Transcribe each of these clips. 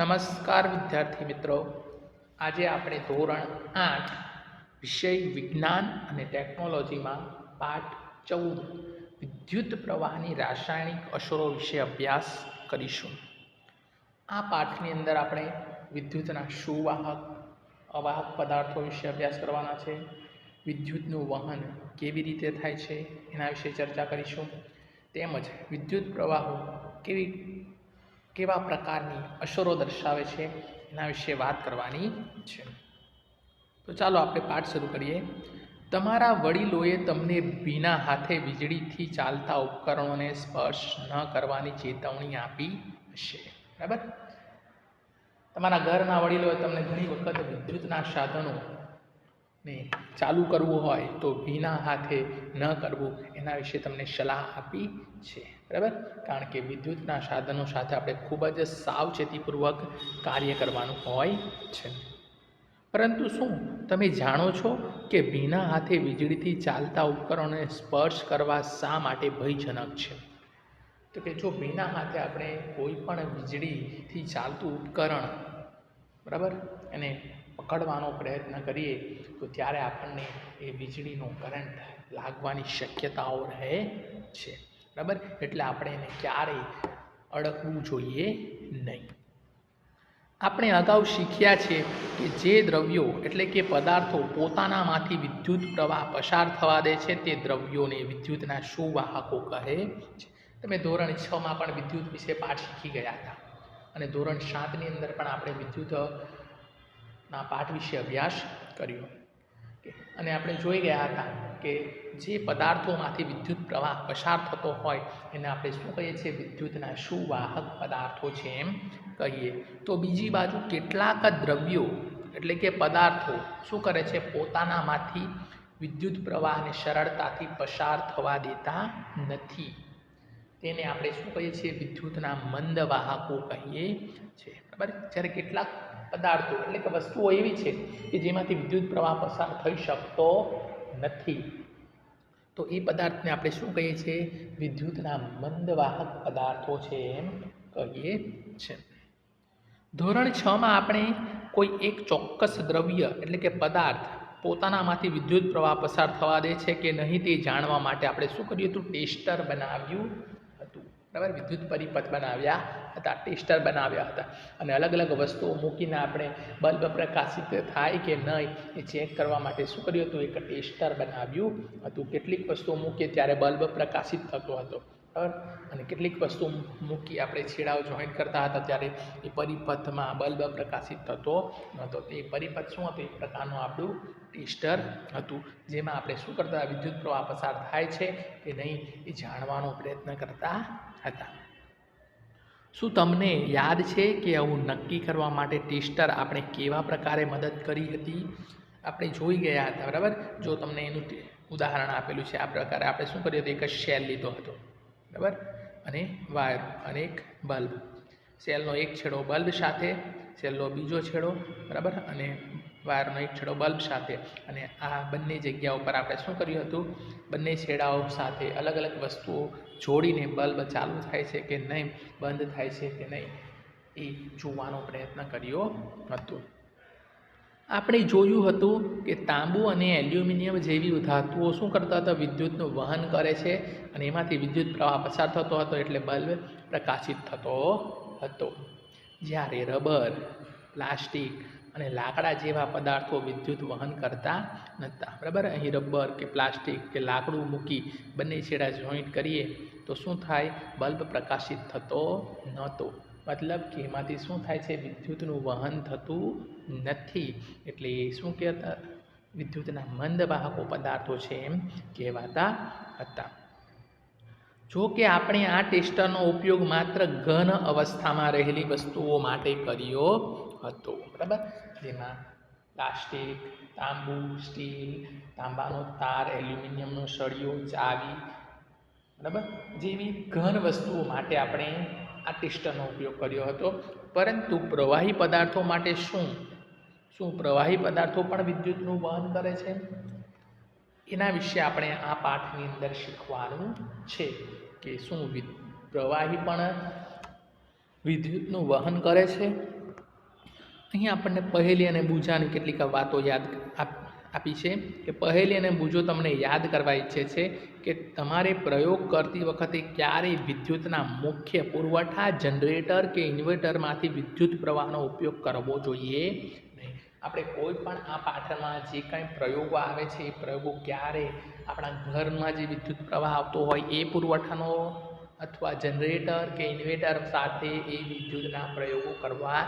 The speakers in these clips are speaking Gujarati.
નમસ્કાર વિદ્યાર્થી મિત્રો, આજે આપણે ધોરણ 8 વિષય વિજ્ઞાન અને ટેકનોલોજીમાં પાઠ 14 વિદ્યુત પ્રવાહની રાસાયણિક અસરો વિશે અભ્યાસ કરીશું. આ પાઠની અંદર આપણે વિદ્યુતના સુવાહક અવાહક પદાર્થો વિશે અભ્યાસ કરવાના છે. વિદ્યુતનું વહન કેવી રીતે થાય છે એના વિશે ચર્ચા કરીશું. તેમજ વિદ્યુત પ્રવાહો કેવા પ્રકારની અસરો દર્શાવે છે એના વિશે વાત કરવાની છે. તો ચાલો આપણે પાઠ શરૂ કરીએ. તમારા વડીલોએ તમને ભીના હાથે વીજળીથી ચાલતા ઉપકરણોને સ્પર્શ ન કરવાની ચેતવણી આપી હશે, બરાબર. તમારા ઘરના વડીલોએ તમને ઘણી વખત વિદ્યુતના સાધનોને ચાલુ કરવું હોય તો ભીના હાથે ન કરવું એના વિશે તમને સલાહ આપી છે, બરાબર. કારણ કે વિદ્યુતના સાધનો સાથે આપણે ખૂબ જ સાવચેતીપૂર્વક કાર્ય કરવાનું હોય છે. પરંતુ શું તમે જાણો છો કે ભીના હાથે વીજળીથી ચાલતા ઉપકરણોને સ્પર્શ કરવા શા માટે ભયજનક છે? તો કે જો ભીના હાથે આપણે કોઈ પણ વીજળીથી ચાલતું ઉપકરણ, બરાબર, એને પકડવાનો પ્રયત્ન કરીએ તો ત્યારે આપણને એ વીજળીનો કરંટ લાગવાની શક્યતાઓ રહે છે, બરાબર. એટલે આપણે એને ક્યારેય અડકવું જોઈએ નહીં. આપણે અગાઉ શીખ્યા છે કે જે દ્રવ્યો એટલે કે પદાર્થો પોતાનામાંથી વિદ્યુત પ્રવાહ પસાર થવા દે છે તે દ્રવ્યોને વિદ્યુતના સુવાહકો કહે છે. તમે ધોરણ 6માં પણ વિદ્યુત વિશે પાઠ શીખી ગયા હતા અને ધોરણ 7ની અંદર પણ આપણે વિદ્યુતના પાઠ વિશે અભ્યાસ કર્યો અને આપણે જોઈ ગયા હતા કે જે પદાર્થોમાંથી વિદ્યુત પ્રવાહ પસાર થતો હોય એને આપણે શું કહીએ છીએ? વિદ્યુતના સુવાહક પદાર્થો છે એમ કહીએ. તો બીજી બાજુ કેટલાક દ્રવ્યો એટલે કે પદાર્થો શું કરે છે? પોતાનામાંથી વિદ્યુત પ્રવાહને સરળતાથી પસાર થવા દેતા નથી. તેને આપણે શું કહીએ છીએ? વિદ્યુતના મંદ વાહકો કહીએ છીએ, બરાબર. જ્યારે કેટલાક પદાર્થો એટલે કે વસ્તુઓ એવી છે કે જેમાંથી વિદ્યુત પ્રવાહ પસાર થઈ શકતો નથી, તો એ પદાર્થને આપણે શું કહીએ છીએ? વિદ્યુતના મંદવાહક પદાર્થો છે એમ કહીએ છીએ. ધોરણ 6માં આપણે કોઈ એક ચોક્કસ દ્રવ્ય એટલે કે પદાર્થ પોતાનામાંથી વિદ્યુત પ્રવાહ પસાર થવા દે છે કે નહીં તે જાણવા માટે આપણે શું કર્યું હતું? ટેસ્ટર બનાવ્યું હતું, બરાબર. વિદ્યુત પરિપથ બનાવ્યા હતા, ટેસ્ટર બનાવ્યા હતા અને અલગ અલગ વસ્તુઓ મૂકીને આપણે બલ્બ પ્રકાશિત થાય કે નહીં એ ચેક કરવા માટે શું કર્યું હતું? એક ટેસ્ટર બનાવ્યું હતું. કેટલીક વસ્તુઓ મૂકીએ ત્યારે બલ્બ પ્રકાશિત થતો હતો, બરાબર, અને કેટલીક વસ્તુ મૂકી આપણે છેડાઓ જોઈન્ટ કરતા હતા ત્યારે એ પરિપથમાં બલ્બ પ્રકાશિત થતો નહોતો. તે પરિપથ શું હતું? એક પ્રકારનું આપણું ટેસ્ટર હતું, જેમાં આપણે શું કરતા? વિદ્યુત પ્રવાહ પસાર થાય છે કે નહીં એ જાણવાનો પ્રયત્ન કરતા હતા. શું તમને યાદ છે કે આવું નક્કી કરવા માટે ટેસ્ટર આપણે કેવા પ્રકારે મદદ કરી હતી? આપણે જોઈ ગયા હતા, બરાબર. જો તમને એનું ઉદાહરણ આપેલું છે આ પ્રકારે આપણે શું કર્યું હતું? એક જ સેલ લીધો હતો, બરાબર, અને વાયર અને એક બલ્બ. સેલનો એક છેડો બલ્બ સાથે, સેલનો બીજો છેડો, બરાબર, અને વાયરનો એક છેડો બલ્બ સાથે, અને આ બંને જગ્યા ઉપર આપણે શું કર્યું હતું? બંને છેડાઓ સાથે અલગ અલગ વસ્તુઓ જોડીને બલ્બ ચાલુ થાય છે કે નહીં, બંધ થાય છે કે નહીં એ જોવાનો પ્રયત્ન કર્યો હતો. આપણે જોયું હતું કે તાંબુ અને એલ્યુમિનિયમ જેવી ધાતુઓ શું કરતા હતા? વિદ્યુતનું વહન કરે છે અને એમાંથી વિદ્યુત પ્રવાહ પસાર થતો હતો એટલે બલ્બ પ્રકાશિત થતો હતો. જ્યારે રબર, પ્લાસ્ટિક અને લાકડા જેવા પદાર્થો વિદ્યુત વહન કરતા નહોતા, બરાબર. અહીં રબર કે પ્લાસ્ટિક કે લાકડું મૂકી બંને છેડા જોઈન્ટ કરીએ તો શું થાય? બલ્બ પ્રકાશિત થતો નહોતો. મતલબ કે એમાંથી શું થાય છે? વિદ્યુતનું વહન થતું નથી. એટલે એ શું કહેતા? વિદ્યુતના મંદ વાહકો પદાર્થો છે એમ કહેવાતા હતા. જો કે આપણે આ ટેસ્ટરનો ઉપયોગ માત્ર ઘન અવસ્થામાં રહેલી વસ્તુઓ માટે કર્યો હતો, બરાબર. જેમાં પ્લાસ્ટિક, તાંબુ, સ્ટીલ, તાંબાનો તાર, એલ્યુમિનિયમનો સળિયો, ચાવી, બરાબર, જેવી ઘન વસ્તુઓ માટે આપણે આ ટેસ્ટરનો ઉપયોગ કર્યો હતો. પરંતુ પ્રવાહી પદાર્થો માટે શું પ્રવાહી પદાર્થો પણ વિદ્યુતનું વહન કરે છે? એના વિશે આપણે આ પાઠની અંદર શીખવાનું છે કે શું પ્રવાહી પણ વિદ્યુતનું વહન કરે છે. અહીં આપણને પહેલી અને બૂજાની કેટલીક વાતો યાદ આપી છે કે પહેલી અને બૂજો તમને યાદ કરવા ઈચ્છે છે કે તમારે પ્રયોગ કરતી વખતે ક્યારેય વિદ્યુતના મુખ્ય પુરવઠા જનરેટર કે ઇન્વર્ટરમાંથી વિદ્યુત પ્રવાહનો ઉપયોગ કરવો જોઈએ નહીં. આપણે કોઈ પણ આ પાઠમાં જે કાંઈ પ્રયોગો આવે છે એ પ્રયોગો ક્યારે આપણા ઘરમાં જે વિદ્યુત પ્રવાહ આવતો હોય એ પુરવઠાનો અથવા જનરેટર કે ઇન્વર્ટર સાથે એ વિદ્યુતના પ્રયોગો કરવા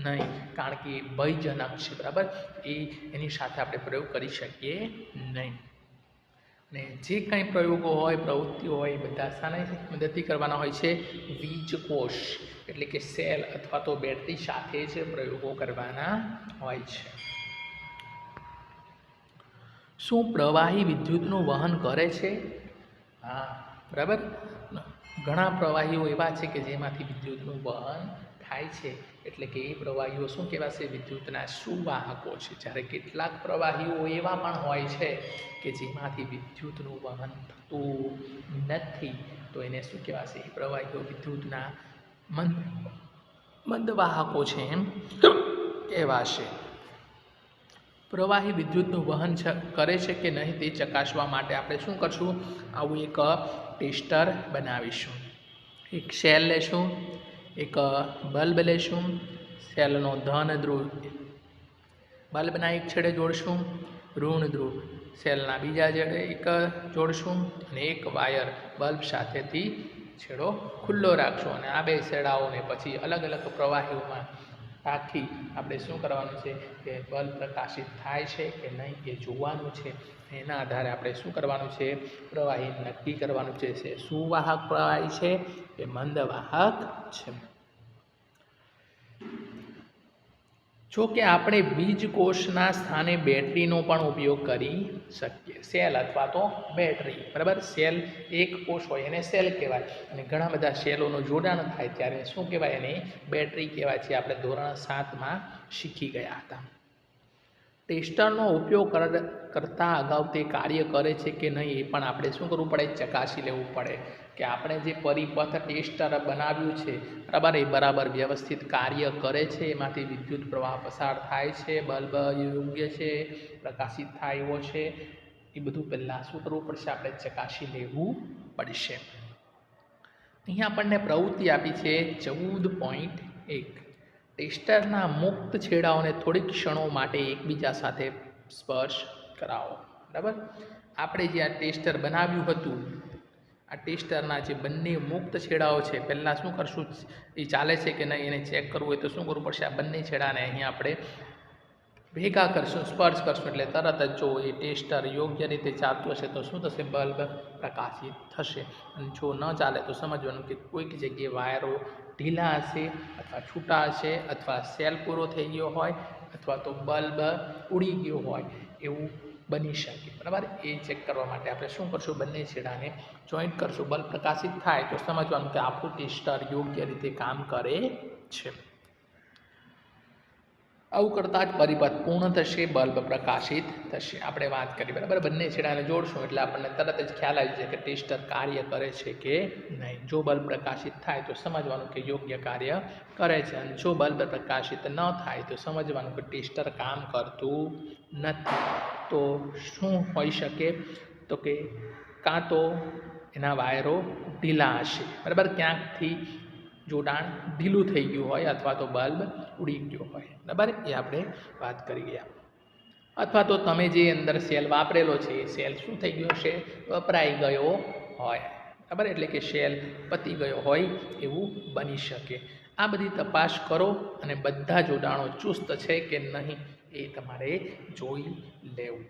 નહીં, કારણ કે એ ભયજનક છે. બરાબર, એની સાથે આપણે પ્રયોગ કરી શકીએ નહીં. ને જે કંઈ પ્રયોગો હોય, પ્રવૃત્તિઓ હોય, એ બધા શાની મદદથી કરવાના હોય છે? વીજ કોષ એટલે કે સેલ અથવા તો બેટરી સાથે જ પ્રયોગો કરવાના હોય છે. શું પ્રવાહી વિદ્યુતનું વહન કરે છે? હા, બરાબર. ઘણા પ્રવાહીઓ એવા છે કે જેમાંથી વિદ્યુતનું વહન થાય છે, એટલે કે એ પ્રવાહીઓ શું કહેવાશે? વિદ્યુતના સુવાહકો છે. જ્યારે કેટલાક પ્રવાહીઓ એવા પણ હોય છે કે જેમાંથી વિદ્યુતનું વહન થતું નથી, તો એને શું કહેવાશે? એ પ્રવાહીઓ વિદ્યુતના મંદવાહકો છે એમ કહેવાશે. પ્રવાહી વિદ્યુતનું વહન કરે છે કે નહીં તે ચકાસવા માટે આપણે શું કરશું? આવું એક ટેસ્ટર બનાવીશું. એક સેલ લેશું, એક બલ્બ લેશું, સેલનો ધન ધ્રુવ બલ્બના એક છેડે જોડશું, ઋણ ધ્રુવ સેલના બીજા છેડે એક જોડશું અને એક વાયર બલ્બ સાથેથી છેડો ખુલ્લો રાખશું. અને આ બે છેડાઓને પછી અલગ અલગ પ્રવાહીઓમાં રાખી આપણે શું કરવાનું છે કે બલ્બ પ્રકાશિત થાય છે કે નહીં એ જોવાનું છે. એના આધારે આપણે શું કરવાનું છે? પ્રવાહી નક્કી કરવાનું છે. સુવાહક પ્રવાહી છે કે મંદવાહક છે. જો કે આપણે બીજ કોષના સ્થાને બેટરીનો પણ ઉપયોગ કરી શકીએ. સેલ અથવા તો બેટરી. બરાબર, સેલ એક કોષ હોય એને સેલ કહેવાય, અને ઘણા બધા સેલોનું જોડાણ થાય ત્યારે શું કહેવાય? એને બેટરી કહેવાય છે. આપણે ધોરણ 7માં શીખી ગયા હતા. ટેસ્ટરનો ઉપયોગ કરતાં અગાઉ તે કાર્ય કરે છે કે નહીં એ પણ આપણે શું કરવું પડે? ચકાસી લેવું પડે કે આપણે જે પરિપથ ટેસ્ટર બનાવ્યું છે બરાબર, એ બરાબર વ્યવસ્થિત કાર્ય કરે છે, એમાંથી વિદ્યુત પ્રવાહ પસાર થાય છે, બલ્બ યોગ્ય છે, પ્રકાશિત થાય એવો છે, એ બધું પહેલાં શું કરવું પડશે? આપણે ચકાસી લેવું પડશે. અહીંયા આપણને પ્રવૃત્તિ આપી છે 14.1. ટેસ્ટરના મુક્ત છેડાઓને થોડીક ક્ષણો માટે એકબીજા સાથે સ્પર્શ કરાવો. બરાબર, આપણે જે આ ટેસ્ટર બનાવ્યું હતું, આ ટેસ્ટરના જે બંને મુક્ત છેડાઓ છે, પહેલાં શું કરશું? એ ચાલે છે કે નહીં એને ચેક કરવું હોય તો શું કરવું પડશે? આ બંને છેડાને અહીંયા આપણે ભેગા કરશું, સ્પર્શ કરશું, એટલે તરત જ જો એ ટેસ્ટર યોગ્ય રીતે ચાલતું હશે તો શું થશે? બલ્બ પ્રકાશિત થશે. અને જો ન ચાલે તો સમજવાનું કે કોઈક જગ્યાએ વાયરો ઢીલા હશે અથવા છૂટા હશે, અથવા સેલ પૂરો થઈ ગયો હોય, અથવા તો બલ્બ ઉડી ગયો હોય, એવું બની શકે. બરાબર, એ ચેક કરવા માટે આપણે શું કરશું? બંને છેડાને જોઈન્ટ કરશું. બલ્બ પ્રકાશિત થાય તો સમજવાનું કે આપણું ટેસ્ટર યોગ્ય રીતે કામ કરે છે. આવું કરતાં જ પરિપથ પૂર્ણ થશે, બલ્બ પ્રકાશિત થશે. આપણે વાત કરી બરાબર, બંને છેડાને જોડશું એટલે આપણને તરત જ ખ્યાલ આવી જાય કે ટેસ્ટર કાર્ય કરે છે કે નહીં. જો બલ્બ પ્રકાશિત થાય તો સમજવાનું કે યોગ્ય કાર્ય કરે છે, અને જો બલ્બ પ્રકાશિત ન થાય તો સમજવાનું કે ટેસ્ટર કામ કરતું નથી. તો શું હોઈ શકે? તો કે કાં તો એના વાયરો ઢીલા હશે, બરાબર, ક્યાંકથી જોડાણ ઢીલું થઈ ગયું હોય, અથવા તો બલ્બ ઉડી ગયો હોય. બરાબર, એ આપણે વાત કરી ગયા. અથવા તો તમે જે અંદર સેલ વાપરેલો છે એ સેલ શું થઈ ગયો છે? વપરાઈ ગયો હોય. બરાબર, એટલે કે સેલ પતી ગયો હોય એવું બની શકે. આ બધી તપાસ કરો અને બધા જોડાણો ચુસ્ત છે કે નહીં એ તમારે જોઈ લેવું.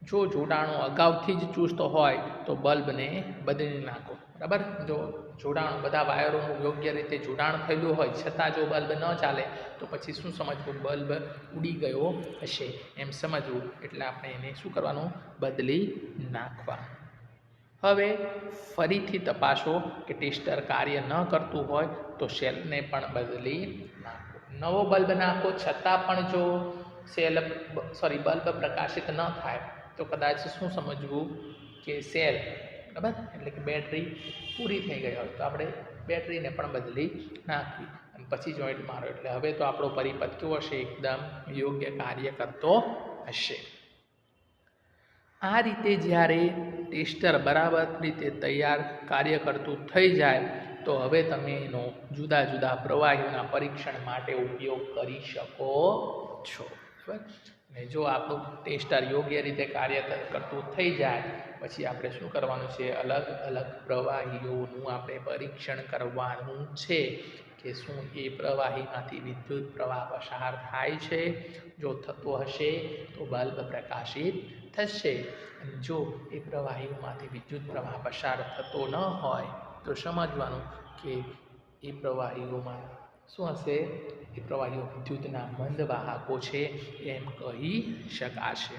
જો જોડાણો અગાઉથી જ ચુસ્ત હોય તો બલ્બને બદલી નાખો. બરાબર, જો જોડાણ બધા વાયરોનું યોગ્ય રીતે જોડાણ થયેલું હોય છતાં જો બલ્બ ન ચાલે તો પછી શું સમજવું? બલ્બ ઉડી ગયો હશે એમ સમજવું. એટલે આપણે એને શું કરવાનું? બદલી નાખવા. હવે ફરીથી તપાસો કે ટેસ્ટર કાર્ય ન કરતું હોય તો સેલને પણ બદલી નાખો. નવો બલ્બ નાખો છતાં પણ જો બલ્બ પ્રકાશિત ન થાય તો કદાચ શું સમજવું? કે સેલ, બરાબર, એટલે કે બેટરી પૂરી થઈ ગઈ હોય તો આપણે બેટરીને પણ બદલી નાખવી. અને પછી જોઈન્ટ મારો એટલે હવે તો આપણો પરિપથ કેવો હશે? એકદમ યોગ્ય કાર્ય કરતો હશે. આ રીતે જ્યારે ટેસ્ટર બરાબર રીતે તૈયાર કાર્ય કરતું થઈ જાય તો હવે તમે એનો જુદા જુદા પ્રવાહીઓના પરીક્ષણ માટે ઉપયોગ કરી શકો છો. બરાબર. અને જો આપણું ટેસ્ટર યોગ્ય રીતે કાર્ય કરતું થઈ જાય પછી આપણે શું કરવાનું છે? અલગ અલગ પ્રવાહીઓનું આપણે પરીક્ષણ કરવાનું છે કે શું એ પ્રવાહીમાંથી વિદ્યુત પ્રવાહ પસાર થાય છે. જો થતો હશે તો બલ્બ પ્રકાશિત થશે. અને જો એ પ્રવાહીઓમાંથી વિદ્યુત પ્રવાહ પસાર થતો ન હોય તો સમજવાનું કે એ પ્રવાહીઓમાં શું હશે? એ પ્રવાહીઓ વિદ્યુતના મંદ વાહકો છે એમ કહી શકાશે.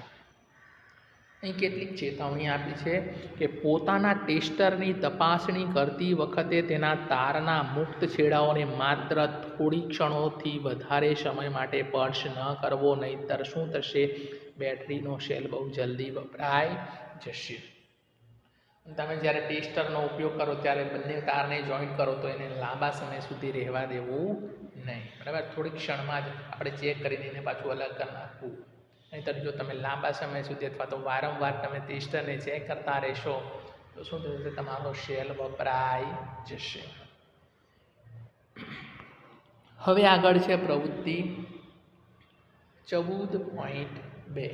અહીં કેટલીક ચેતવણી આપી છે કે પોતાના ટેસ્ટરની તપાસણી કરતી વખતે તેના તારના મુક્ત છેડાઓને માત્ર થોડી ક્ષણોથી વધારે સમય માટે સ્પર્શ ન કરવો, નહીંતર શું થશે? બેટરીનો સેલ બહુ જલ્દી વપરાઈ જશે. તમે જ્યારે ટેસ્ટરનો ઉપયોગ કરો ત્યારે બંને તારને જોઈન્ટ કરો તો એને લાંબા સમય સુધી રહેવા દેવું નહીં. બરાબર. થોડીક ક્ષણમાં જ આપણે ચેક કરીને એને પાછું અલગ કરી નાખવું. નહીંતર જો તમે લાંબા સમય સુધી અથવા તો વારંવાર તમે ટેસ્ટરને ચેક કરતા રહેશો તો શું થશે? તમારો સેલ વપરાઈ જશે. હવે આગળ છે પ્રવૃત્તિ 14.2.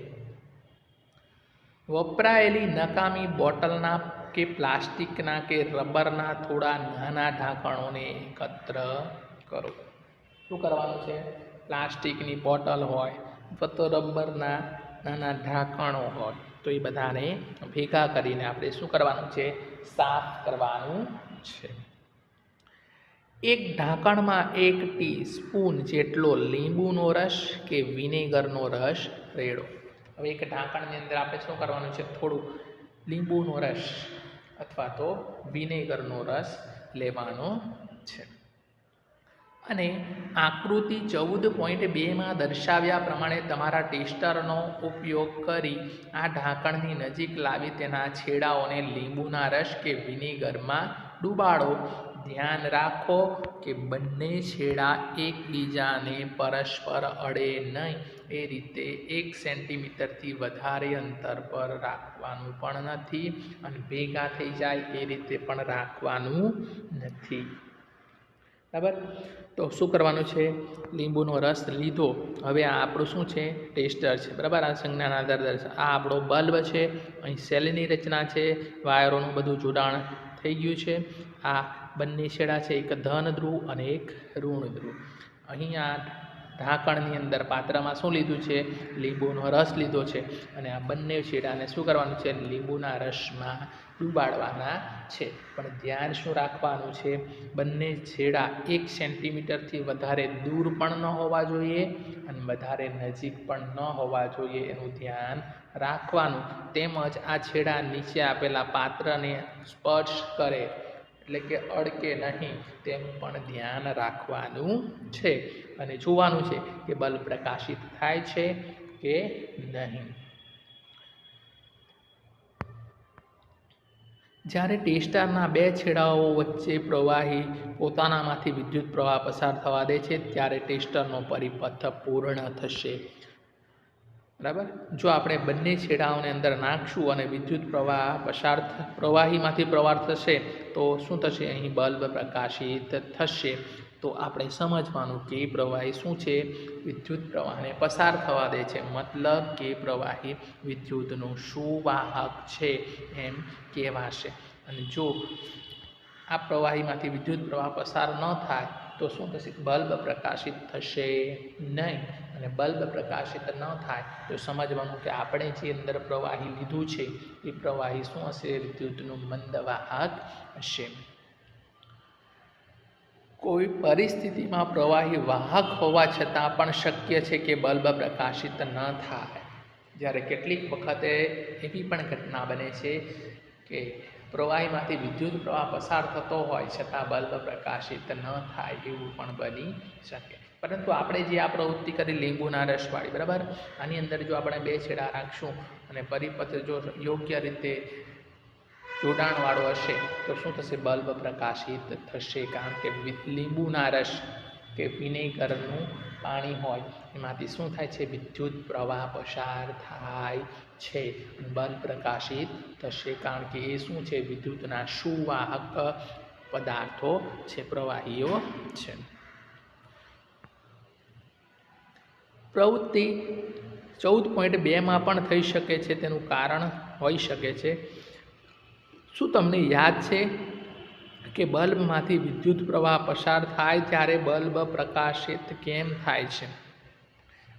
વપરાયેલી નકામી બોટલના કે પ્લાસ્ટિકના કે રબરના થોડા નાના ઢાંકણોને એકત્ર કરો. શું કરવાનું છે? પ્લાસ્ટિકની બોટલ હોય અથવા તો રબરના નાના ઢાંકણો હોય તો એ બધાને ભેગા કરીને આપણે શું કરવાનું છે? સાફ કરવાનું છે. એક ઢાંકણમાં 1 ટીસ્પૂન જેટલો લીંબુનો રસ કે વિનેગરનો રસ રેડો. હવે એક ઢાંકણની અંદર આપણે શું કરવાનું છે? થોડું લીંબુનો રસ અથવા તો વિનેગરનો રસ લેવાનો છે. અને આકૃતિ 14.2માં દર્શાવ્યા પ્રમાણે તમારા ટેસ્ટરનો ઉપયોગ કરી આ ઢાંકણની નજીક લાવી તેના છેડાઓને લીંબુના રસ કે વિનેગરમાં ડૂબાડો. ધ્યાન રાખો કે બંને છેડા એકબીજાને પરસ્પર અડે નહીં. એ રીતે 1 સેન્ટીમીટરથી વધારે અંતર પર રાખવાનું પણ નથી અને ભેગા થઈ જાય એ રીતે પણ રાખવાનું નથી. બરાબર. તો શું કરવાનું છે? લીંબુનો રસ લીધો. હવે આ આપણું શું છે? ટેસ્ટર છે. બરાબર. આ સંજ્ઞાના આધારે આ આપણો બલ્બ છે. અહીં સેલની રચના છે. વાયરોનું બધું જોડાણ થઈ ગયું છે. આ બંને છેડા છે, એક ધન ધ્રુવ અને એક ઋણ ધ્રુવ. અહીં આ ઢાંકણની અંદર પાત્રમાં શું લીધું છે? લીંબુનો રસ લીધો છે અને આ બંને છેડાને શું કરવાનું છે? લીંબુના રસમાં ડૂબાડવાના છે. પણ ધ્યાન શું રાખવાનું છે? બંને છેડા 1 સેન્ટીમીટરથી વધારે દૂર પણ ન હોવા જોઈએ અને વધારે નજીક પણ ન હોવા જોઈએ એનું ધ્યાન રાખવાનું. તેમજ આ છેડા નીચે આપેલા પાત્રને સ્પર્શ કરે એટલે કે અડકે નહીં તેનું પણ ધ્યાન રાખવાનું છે. અને જોવાનું છે કે બલ્બ પ્રકાશિત થાય છે કે નહીં. જ્યારે ટેસ્ટરના 2 છેડાઓ વચ્ચે પ્રવાહી પોતાનામાંથી વિદ્યુત પ્રવાહ પસાર થવા દે છે ત્યારે ટેસ્ટરનો પરિપથ પૂર્ણ થશે. બરાબર. જો આપણે બંને છેડાઓને અંદર નાખશું અને વિદ્યુત પ્રવાહીમાંથી પ્રવાહ થશે તો શું થશે? અહીં બલ્બ પ્રકાશિત થશે. તો આપણે સમજવાનું કે એ પ્રવાહી શું છે? વિદ્યુત પ્રવાહને પસાર થવા દે છે. મતલબ કે પ્રવાહી વિદ્યુતનું સુવાહક છે એમ કહેવાશે. અને જો આ પ્રવાહીમાંથી વિદ્યુત પ્રવાહ પસાર ન થાય તો શું થશે? બલ્બ પ્રકાશિત થશે નહીં. અને બલ્બ પ્રકાશિત ન થાય તો સમજવાનું કે આપણે જે અંદર પ્રવાહી લીધું છે એ પ્રવાહી શું હશે? વિદ્યુતનું મંદ વાહક હશે. કોઈ પરિસ્થિતિમાં પ્રવાહી વાહક હોવા છતાં પણ શક્ય છે કે બલ્બ પ્રકાશિત ન થાય. જ્યારે કેટલીક વખતે એવી પણ ઘટના બને છે કે પ્રવાહીમાંથી વિદ્યુત પ્રવાહ પસાર થતો હોય છતાં બલ્બ પ્રકાશિત ન થાય એવું પણ બની શકે. પરંતુ આપણે જે આ પ્રવૃત્તિ કરી લીંબુના રસવાળી, બરાબર, આની અંદર જો આપણે 2 છેડા રાખશું અને પરિપથ જો યોગ્ય રીતે જોડાણવાળો હશે તો શું થશે? બલ્બ પ્રકાશિત થશે. કારણ કે લીંબુના રસ કે વિનેગરનું પાણી હોય એમાંથી શું થાય છે, વિદ્યુત પ્રવાહ પસાર થાય છે, બલ્બ પ્રકાશિત થશે, કારણ કે એ શું છે, વિદ્યુતના સુવાહક પદાર્થો છે, પ્રવાહીઓ છે. પ્રવૃત્તિ 14.2 પણ થઈ શકે છે, તેનું કારણ હોઈ શકે છે. શું તમને યાદ છે કે બલ્બમાંથી વિદ્યુત પ્રવાહ પસાર થાય ત્યારે બલ્બ પ્રકાશિત કેમ થાય છે?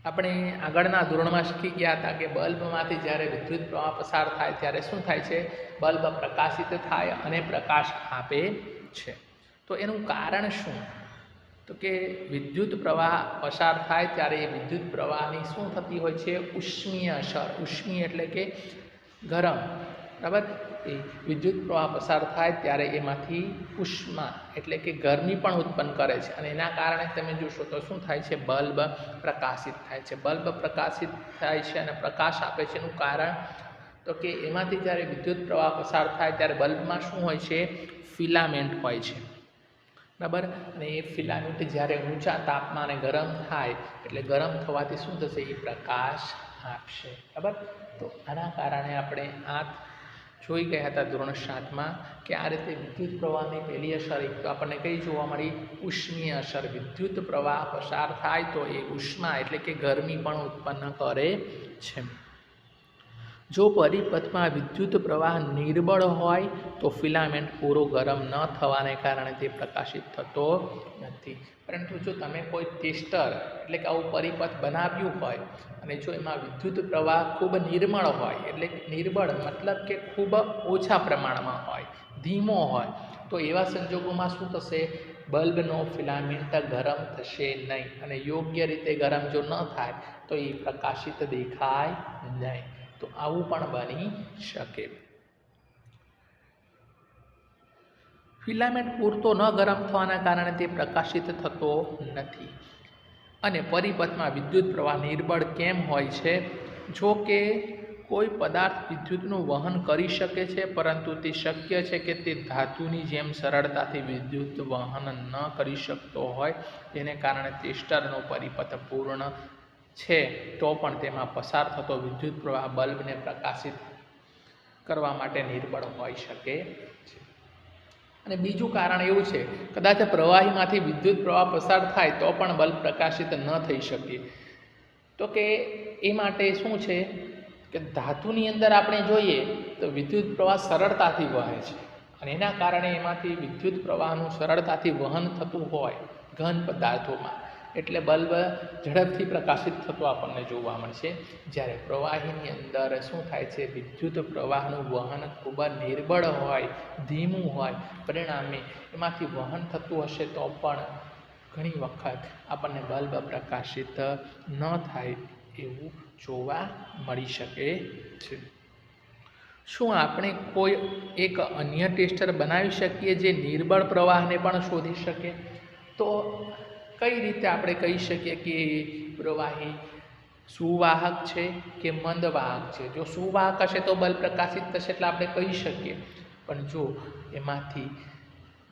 આપણે આગળના ધોરણમાં શીખી ગયા હતા કે બલ્બમાંથી જ્યારે વિદ્યુત પ્રવાહ પસાર થાય ત્યારે શું થાય છે, બલ્બ પ્રકાશિત થાય અને પ્રકાશ આપે છે. તો એનું કારણ શું? તો કે વિદ્યુત પ્રવાહ પસાર થાય ત્યારે એ વિદ્યુત પ્રવાહની શું થતી હોય છે, ઉષ્મીય અસર. ઉષ્મીય એટલે કે ગરમ, બરાબર. એ વિદ્યુત પ્રવાહ પસાર થાય ત્યારે એમાંથી ઉષ્મા એટલે કે ગરમી પણ ઉત્પન્ન કરે છે અને એના કારણે તમે જોશો તો શું થાય છે, બલ્બ પ્રકાશિત થાય છે. બલ્બ પ્રકાશિત થાય છે અને પ્રકાશ આપે છે. એનું કારણ તો કે એમાંથી જ્યારે વિદ્યુત પ્રવાહ પસાર થાય ત્યારે બલ્બમાં શું હોય છે, ફિલામેન્ટ હોય છે, બરાબર. અને એ ફિલામેન્ટ જ્યારે ઊંચા તાપમાને ગરમ થાય એટલે ગરમ થવાથી શું થશે, એ પ્રકાશ આપશે, બરાબર. તો આના કારણે આપણે આ જોઈ ગયા હતા ધોરણ 7માં કે આ રીતે વિદ્યુત પ્રવાહની પહેલી અસર એક તો આપણને કઈ જોવા મળી, ઉષ્મીય અસર. વિદ્યુત પ્રવાહ પસાર થાય તો એ ઉષ્મા એટલે કે ગરમી પણ ઉત્પન્ન કરે છે. જો પરિપથમાં વિદ્યુત પ્રવાહ નિર્બળ હોય તો ફિલામેન્ટ પૂરો ગરમ ન થવાને કારણે તે પ્રકાશિત થતો નથી. પરંતુ જો તમે કોઈ ટેસ્ટર એટલે કે આવું પરિપથ બનાવ્યું હોય અને જો એમાં વિદ્યુત પ્રવાહ ખૂબ નિર્મળ હોય, એટલે નિર્બળ મતલબ કે ખૂબ ઓછા પ્રમાણમાં હોય, ધીમો હોય, તો એવા સંજોગોમાં શું થશે, બલ્બનો ફિલામેન્ટ ગરમ થશે નહીં અને યોગ્ય રીતે ગરમ જો ન થાય તો એ પ્રકાશિત દેખાય નહીં. તો આવું પણ બની શકે. ફિલામેન્ટ પૂરતો ન ગરમ થવાના કારણે તે પ્રકાશિત થતો નથી. અને પરિપથમાં વિદ્યુત પ્રવાહ નિર્બળ કેમ હોય છે? જો કે કોઈ પદાર્થ વિદ્યુતનું વહન કરી શકે છે, પરંતુ તે શક્ય છે કે તે ધાતુની જેમ સરળતાથી વિદ્યુત વહન ન કરી શકતો હોય, જેને કારણે ટેસ્ટરનો પરિપથ પૂર્ણ છે તો પણ તેમાં પસાર થતો વિદ્યુત પ્રવાહ બલ્બને પ્રકાશિત કરવા માટે નિર્બળ હોઈ શકે છે. અને બીજું કારણ એવું છે, કદાચ પ્રવાહીમાંથી વિદ્યુત પ્રવાહ પસાર થાય તો પણ બલ્બ પ્રકાશિત ન થઈ શકે. તો કે એ માટે શું છે કે ધાતુની અંદર આપણે જોઈએ તો વિદ્યુત પ્રવાહ સરળતાથી વહે છે અને એના કારણે એમાંથી વિદ્યુત પ્રવાહનું સરળતાથી વહન થતું હોય ઘન પદાર્થોમાં, એટલે બલ્બ ઝડપથી પ્રકાશિત થતો આપણને જોવા મળશે. જ્યારે પ્રવાહીની અંદર શું થાય છે, વિદ્યુત પ્રવાહનું વહન ખૂબ જ નિર્બળ હોય, ધીમું હોય, પરિણામે એમાંથી વહન થતું હશે તો પણ ઘણી વખત આપણને બલ્બ પ્રકાશિત ન થાય એવું જોવા મળી શકે છે. શું આપણે કોઈ એક અન્ય ટેસ્ટર બનાવી શકીએ જે નિર્બળ પ્રવાહને પણ શોધી શકે? તો કઈ રીતે આપણે કહી શકીએ કે પ્રવાહી સુવાહક છે કે મંદવાહક છે? જો સુવાહક હશે તો બલ્બ પ્રકાશિત થશે એટલે આપણે કહી શકીએ, પણ જો એમાંથી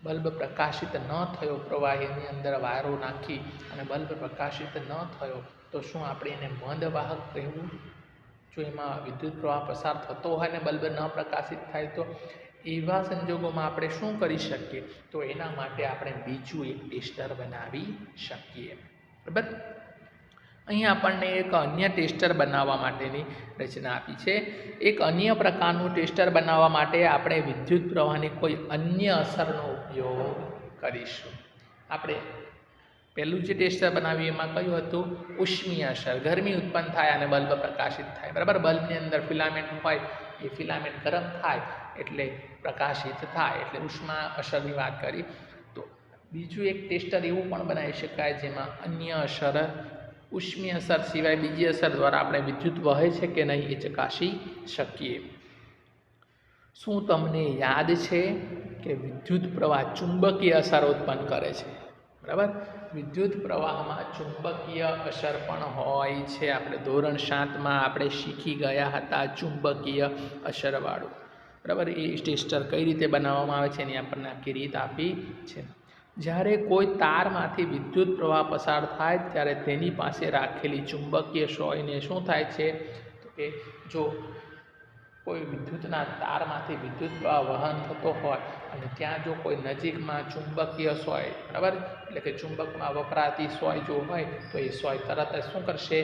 બલ્બ પ્રકાશિત ન થયો, પ્રવાહીની અંદર વાયરો નાખી અને બલ્બ પ્રકાશિત ન થયો તો શું આપણે એને મંદવાહક કહેવું? જો એમાં વિદ્યુત પ્રવાહ પસાર થતો હોય ને બલ્બ ન પ્રકાશિત થાય તો એવા સંજોગોમાં આપણે શું કરી શકીએ? તો એના માટે આપણે બીજું એક ટેસ્ટર બનાવી શકીએ, બરાબર. અહીં આપણને એક અન્ય ટેસ્ટર બનાવવા માટેની રચના આપી છે. એક અન્ય પ્રકારનું ટેસ્ટર બનાવવા માટે આપણે વિદ્યુત પ્રવાહની કોઈ અન્ય અસરનો ઉપયોગ કરીશું. આપણે પહેલું જે ટેસ્ટર બનાવ્યું એમાં કયું હતું? ઉષ્મીય અસર. ગરમી ઉત્પન્ન થાય અને બલ્બ પ્રકાશિત થાય, બરાબર. બલ્બની અંદર ફિલામેન્ટ હોય, એ ફિલામેન્ટ ગરમ થાય એટલે પ્રકાશિત થાય, એટલે ઉષ્મા અસરની વાત કરી. તો બીજું એક ટેસ્ટર એવું પણ બનાવી શકાય જેમાં અન્ય અસર, ઉષ્મીય અસર સિવાય બીજી અસર દ્વારા આપણે વિદ્યુત વહે છે કે નહીં એ ચકાસી શકીએ. શું તમને યાદ છે કે વિદ્યુત પ્રવાહ ચુંબકીય અસર ઉત્પન્ન કરે છે, બરાબર. વિદ્યુત પ્રવાહમાં ચુંબકીય અસર પણ હોય છે. આપણે ધોરણ 7માં આપણે શીખી ગયા હતા ચુંબકીય અસરવાળું, બરાબર. એ ટેસ્ટર કઈ રીતે બનાવવામાં આવે છે એની આપણને આખી રીત આપી છે. જ્યારે કોઈ તારમાંથી વિદ્યુત પ્રવાહ પસાર થાય ત્યારે તેની પાસે રાખેલી ચુંબકીય સોયને શું થાય છે? તો કે જો કોઈ વિદ્યુતના તારમાંથી વિદ્યુત પ્રવાહ વહન થતો હોય અને ત્યાં જો કોઈ નજીકમાં ચુંબકીય સોય, બરાબર, એટલે કે ચુંબકમાં વપરાતી સોય જો હોય તો એ સોય તરત જ શું કરશે?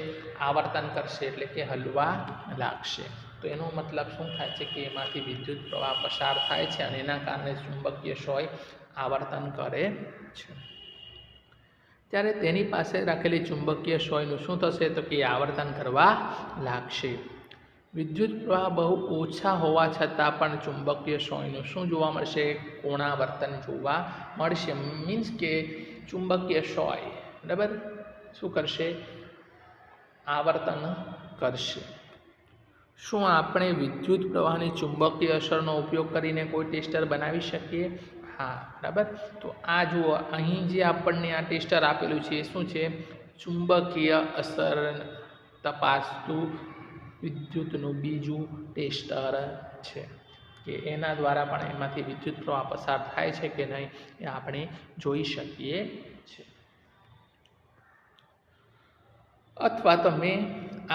આવર્તન કરશે, એટલે કે હલવા લાગશે. તો એનો મતલબ શું થાય છે કે એમાંથી વિદ્યુત પ્રવાહ પસાર થાય છે અને એના કારણે ચુંબકીય સોય આવર્તન કરે છે. ત્યારે તેની પાસે રાખેલી ચુંબકીય સોયનું શું થશે? તો કે આવર્તન કરવા લાગશે. વિદ્યુત પ્રવાહ બહુ ઓછા હોવા છતાં પણ ચુંબકીય સોયનું શું જોવા મળશે? કોણાવર્તન જોવા મળશે. મીન્સ કે ચુંબકીય સોય, બરાબર, શું કરશે? આવર્તન કરશે. શું આપણે વિદ્યુત પ્રવાહની ચુંબકીય અસરનો ઉપયોગ કરીને કોઈ ટેસ્ટર બનાવી શકીએ? હા, બરાબર. તો આ જુઓ, અહીં જે આપણને આ ટેસ્ટર આપેલું છે એ શું છે? ચુંબકીય અસર તપાસતું વિદ્યુતનું બીજું ટેસ્ટર છે કે એના દ્વારા પણ એમાંથી વિદ્યુત પ્રવાહ પસાર થાય છે કે નહીં એ આપણે જોઈ શકીએ છીએ. અથવા તમે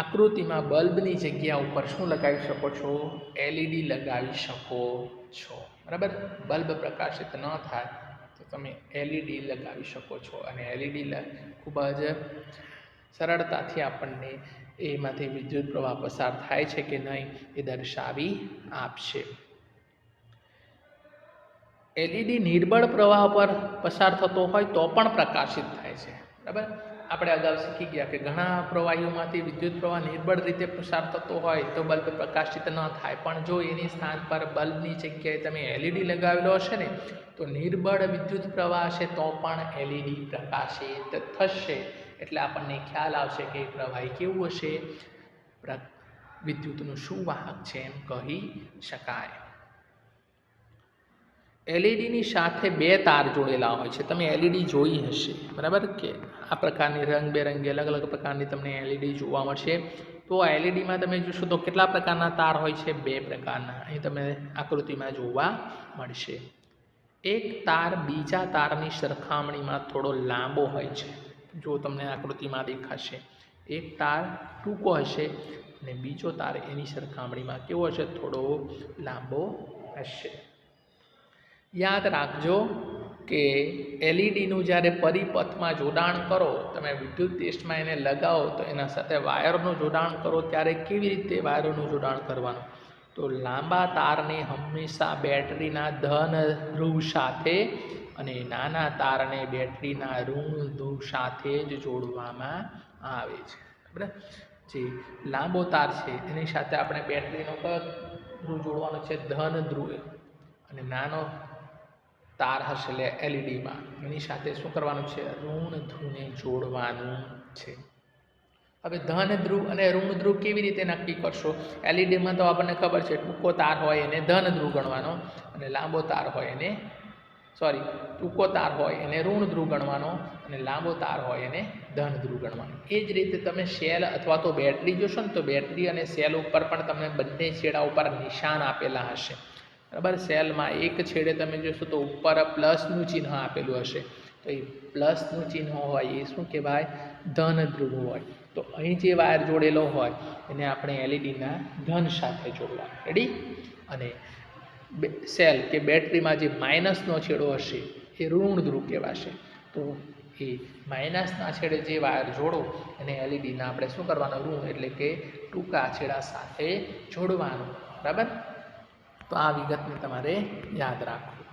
આકૃતિમાં બલ્બની જગ્યા ઉપર શું લગાવી શકો છો? એલઈડી લગાવી શકો છો, બરાબર. બલ્બ પ્રકાશિત ન થાય તો તમે એલઈડી લગાવી શકો છો અને એલઈડી ખૂબ જ સરળતાથી આપણને એમાંથી વિદ્યુત પ્રવાહ પસાર થાય છે કે નહીં એ દર્શાવી આપશે. એલઈડી નિર્બળ પ્રવાહ પર પસાર થતો હોય તો પણ પ્રકાશિત થાય છે, બરાબર. આપણે અગાઉ શીખી ગયા કે ઘણા પ્રવાહીઓમાંથી વિદ્યુત પ્રવાહ નિર્બળ રીતે પસાર થતો હોય તો બલ્બ પ્રકાશિત ન થાય, પણ જો એની સ્થાન પર બલ્બની જગ્યાએ તમે એલઈડી લગાવેલો હશે ને તો નિર્બળ વિદ્યુત પ્રવાહ હશે તો પણ એલઈડી પ્રકાશિત થશે. એટલે આપણને ખ્યાલ આવશે કે પ્રવાહી કેવું હશે? વિદ્યુતનું શું વાહક છે એમ કહી શકાય. એલઈડીની સાથે બે તાર જોડેલા હોય છે. તમે એલઈડી જોઈ હશે, બરાબર, કે આ પ્રકારની રંગબેરંગી અલગ અલગ પ્રકારની તમને એલઈડી જોવા મળશે. તો એલઈડીમાં તમે જોશો તો કેટલા પ્રકારના તાર હોય છે? બે પ્રકારના. અહીં તમે આકૃતિમાં જોવા મળશે. એક તાર બીજા તારની સરખામણીમાં થોડો લાંબો હોય છે. જો તમને આકૃતિમાં દેખાશે, એક તાર ટૂંકો હશે અને બીજો તાર એની સરખામણીમાં કેવો હશે? થોડો લાંબો હશે. યાદ રાખજો કે એલઈડીનું જ્યારે પરિપથમાં જોડાણ કરો, તમે વિદ્યુત ટેસ્ટમાં એને લગાવો તો એના સાથે વાયરનું જોડાણ કરો ત્યારે કેવી રીતે વાયરનું જોડાણ કરવાનું? તો લાંબા તારને હંમેશા બેટરીના ધન ધ્રુવ સાથે અને નાના તારને બેટરીના ઋણ ધ્રુવ સાથે જ જોડવામાં આવે છે, બરાબર. જે લાંબો તાર છે એની સાથે આપણે બેટરીનો ધ્રુવ જોડવાનો છે? ધન ધ્રુવ. અને નાનો તાર હશે એટલે એલઈડીમાં એની સાથે શું કરવાનું છે? ઋણ ધ્રુવને જોડવાનું છે. હવે ધન ધ્રુવ અને ઋણ ધ્રુવ કેવી રીતે નક્કી કરશો? એલઈડીમાં તો આપણને ખબર છે ટૂંકો તાર હોય એને ધન ધ્રુવ ગણવાનો અને લાંબો તાર હોય એને ટૂંકો તાર હોય એને ઋણ ધ્રુવ ગણવાનો અને લાંબો તાર હોય એને ધન ધ્રુવ ગણવાનો. એ જ રીતે તમે સેલ અથવા તો બેટરી જોશો ને તો બેટરી અને સેલ ઉપર પણ તમને બંને છેડા ઉપર નિશાન આપેલા હશે, બરાબર. સેલમાં એક છેડે તમે જોશો તો ઉપર પ્લસનું ચિહ્ન આપેલું હશે, તો એ પ્લસનું ચિહ્ન હોય એ શું કહેવાય? ધન ધ્રુવ હોય. તો અહીં જે વાયર જોડેલો હોય એને આપણે એલઈડીના ધન સાથે જોડવા, રેડી. અને સેલ કે બેટરીમાં જે માઇનસનો છેડો હશે એ ઋણ ધ્રુવ કહેવાશે. તો એ માઇનસના છેડે જે વાયર જોડો એને એલઈડીના આપણે શું કરવાનું? ઋણ એટલે કે ટૂંકા છેડા સાથે જોડવાનું, બરાબર. તો આ વિગતને તમારે યાદ રાખવું.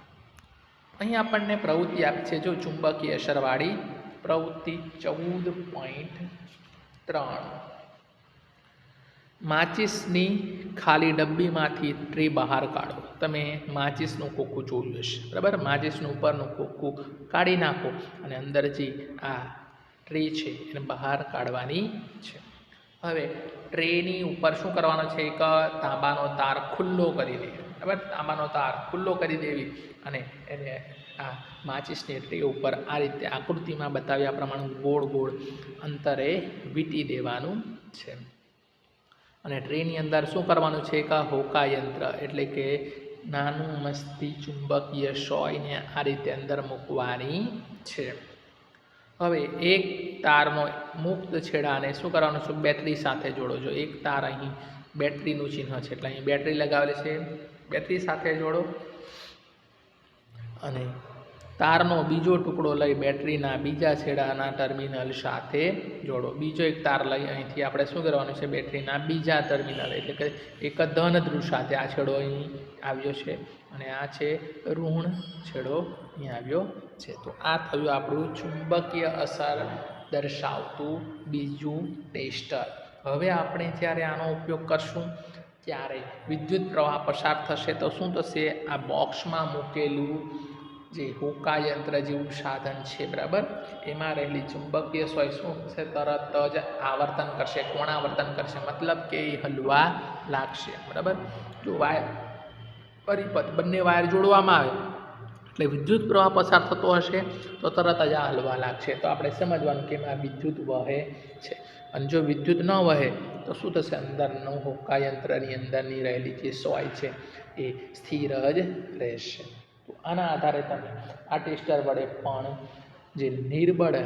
અહીં આપણને પ્રવૃત્તિ આપી છે, જો ચુંબકીય અસરવાળી પ્રવૃત્તિ 14.3. માચિસની ખાલી ડબ્બીમાંથી ટ્રે બહાર કાઢો. તમે માચિસનું ખોખું જોયું હશે, બરાબર. માચિસનું ઉપરનું ખોખું કાઢી નાખો અને અંદર જે આ ટ્રે છે એને બહાર કાઢવાની છે. હવે ટ્રેની ઉપર શું કરવાનો છે? એક તાંબાનો તાર ખુલ્લો કરી દે, બરાબર. તાંબાનો તાર ખુલ્લો કરી દેવી અને એને આ માચિસની ટ્રે ઉપર આ રીતે આકૃતિમાં બતાવ્યા પ્રમાણે ગોળ ગોળ અંતરે વીંટી દેવાનું છે. અને ટ્રેની અંદર શું કરવાનું છે? એક હોકા યંત્ર એટલે કે નાનું મસ્તી ચુંબકીય સોયને આ રીતે અંદર મૂકવાની છે. હવે એક તારનો મુક્ત છેડાને શું કરવાનું છે? બેટરી સાથે જોડો. જો એક તાર અહીં બેટરીનું ચિહ્ન છે એટલે અહીં બેટરી લગાવેલી છે, બેટરી સાથે જોડો. અને તારનો બીજો ટુકડો લઈ બેટરીના બીજા છેડાના ટર્મિનલ સાથે જોડો. બીજો એક તાર લઈ અહીંથી આપણે શું કરવાનું છે? બેટરીના બીજા ટર્મિનલ એટલે કે એક ધન ધ્રુવ સાથે આ છેડો અહીં આવ્યો છે અને આ છે ઋણ છેડો અહીં આવ્યો છે. તો આ થયું આપણું ચુંબકીય અસર દર્શાવતું બીજું ટેસ્ટર. હવે આપણે જ્યારે આનો ઉપયોગ કરશું ત્યારે વિદ્યુત પ્રવાહ પસાર થશે તો શું થશે? આ બોક્સમાં મૂકેલું જે હોકા યંત્ર જેવું સાધન છે, બરાબર, એમાં રહેલી ચુંબકીય સોય શું થશે? તરત જ આવર્તન કરશે, કોણાવર્તન કરશે, મતલબ કે એ હલવા લાગશે, બરાબર. જો વાયર પરિપથ બંને વાયર જોડવામાં આવે એટલે વિદ્યુત પ્રવાહ પસાર થતો હશે તો તરત જ આ હલવા લાગશે. તો આપણે સમજવાનું કે એમાં વિદ્યુત વહે છે. અને જો વિદ્યુત ન વહે તો શું થશે? અંદરનું હોકા યંત્રની અંદરની રહેલી જે સોય છે એ સ્થિર જ રહેશે. તો આના આધારે તમે આ ટેસ્ટર વડે પણ જે નિર્બળ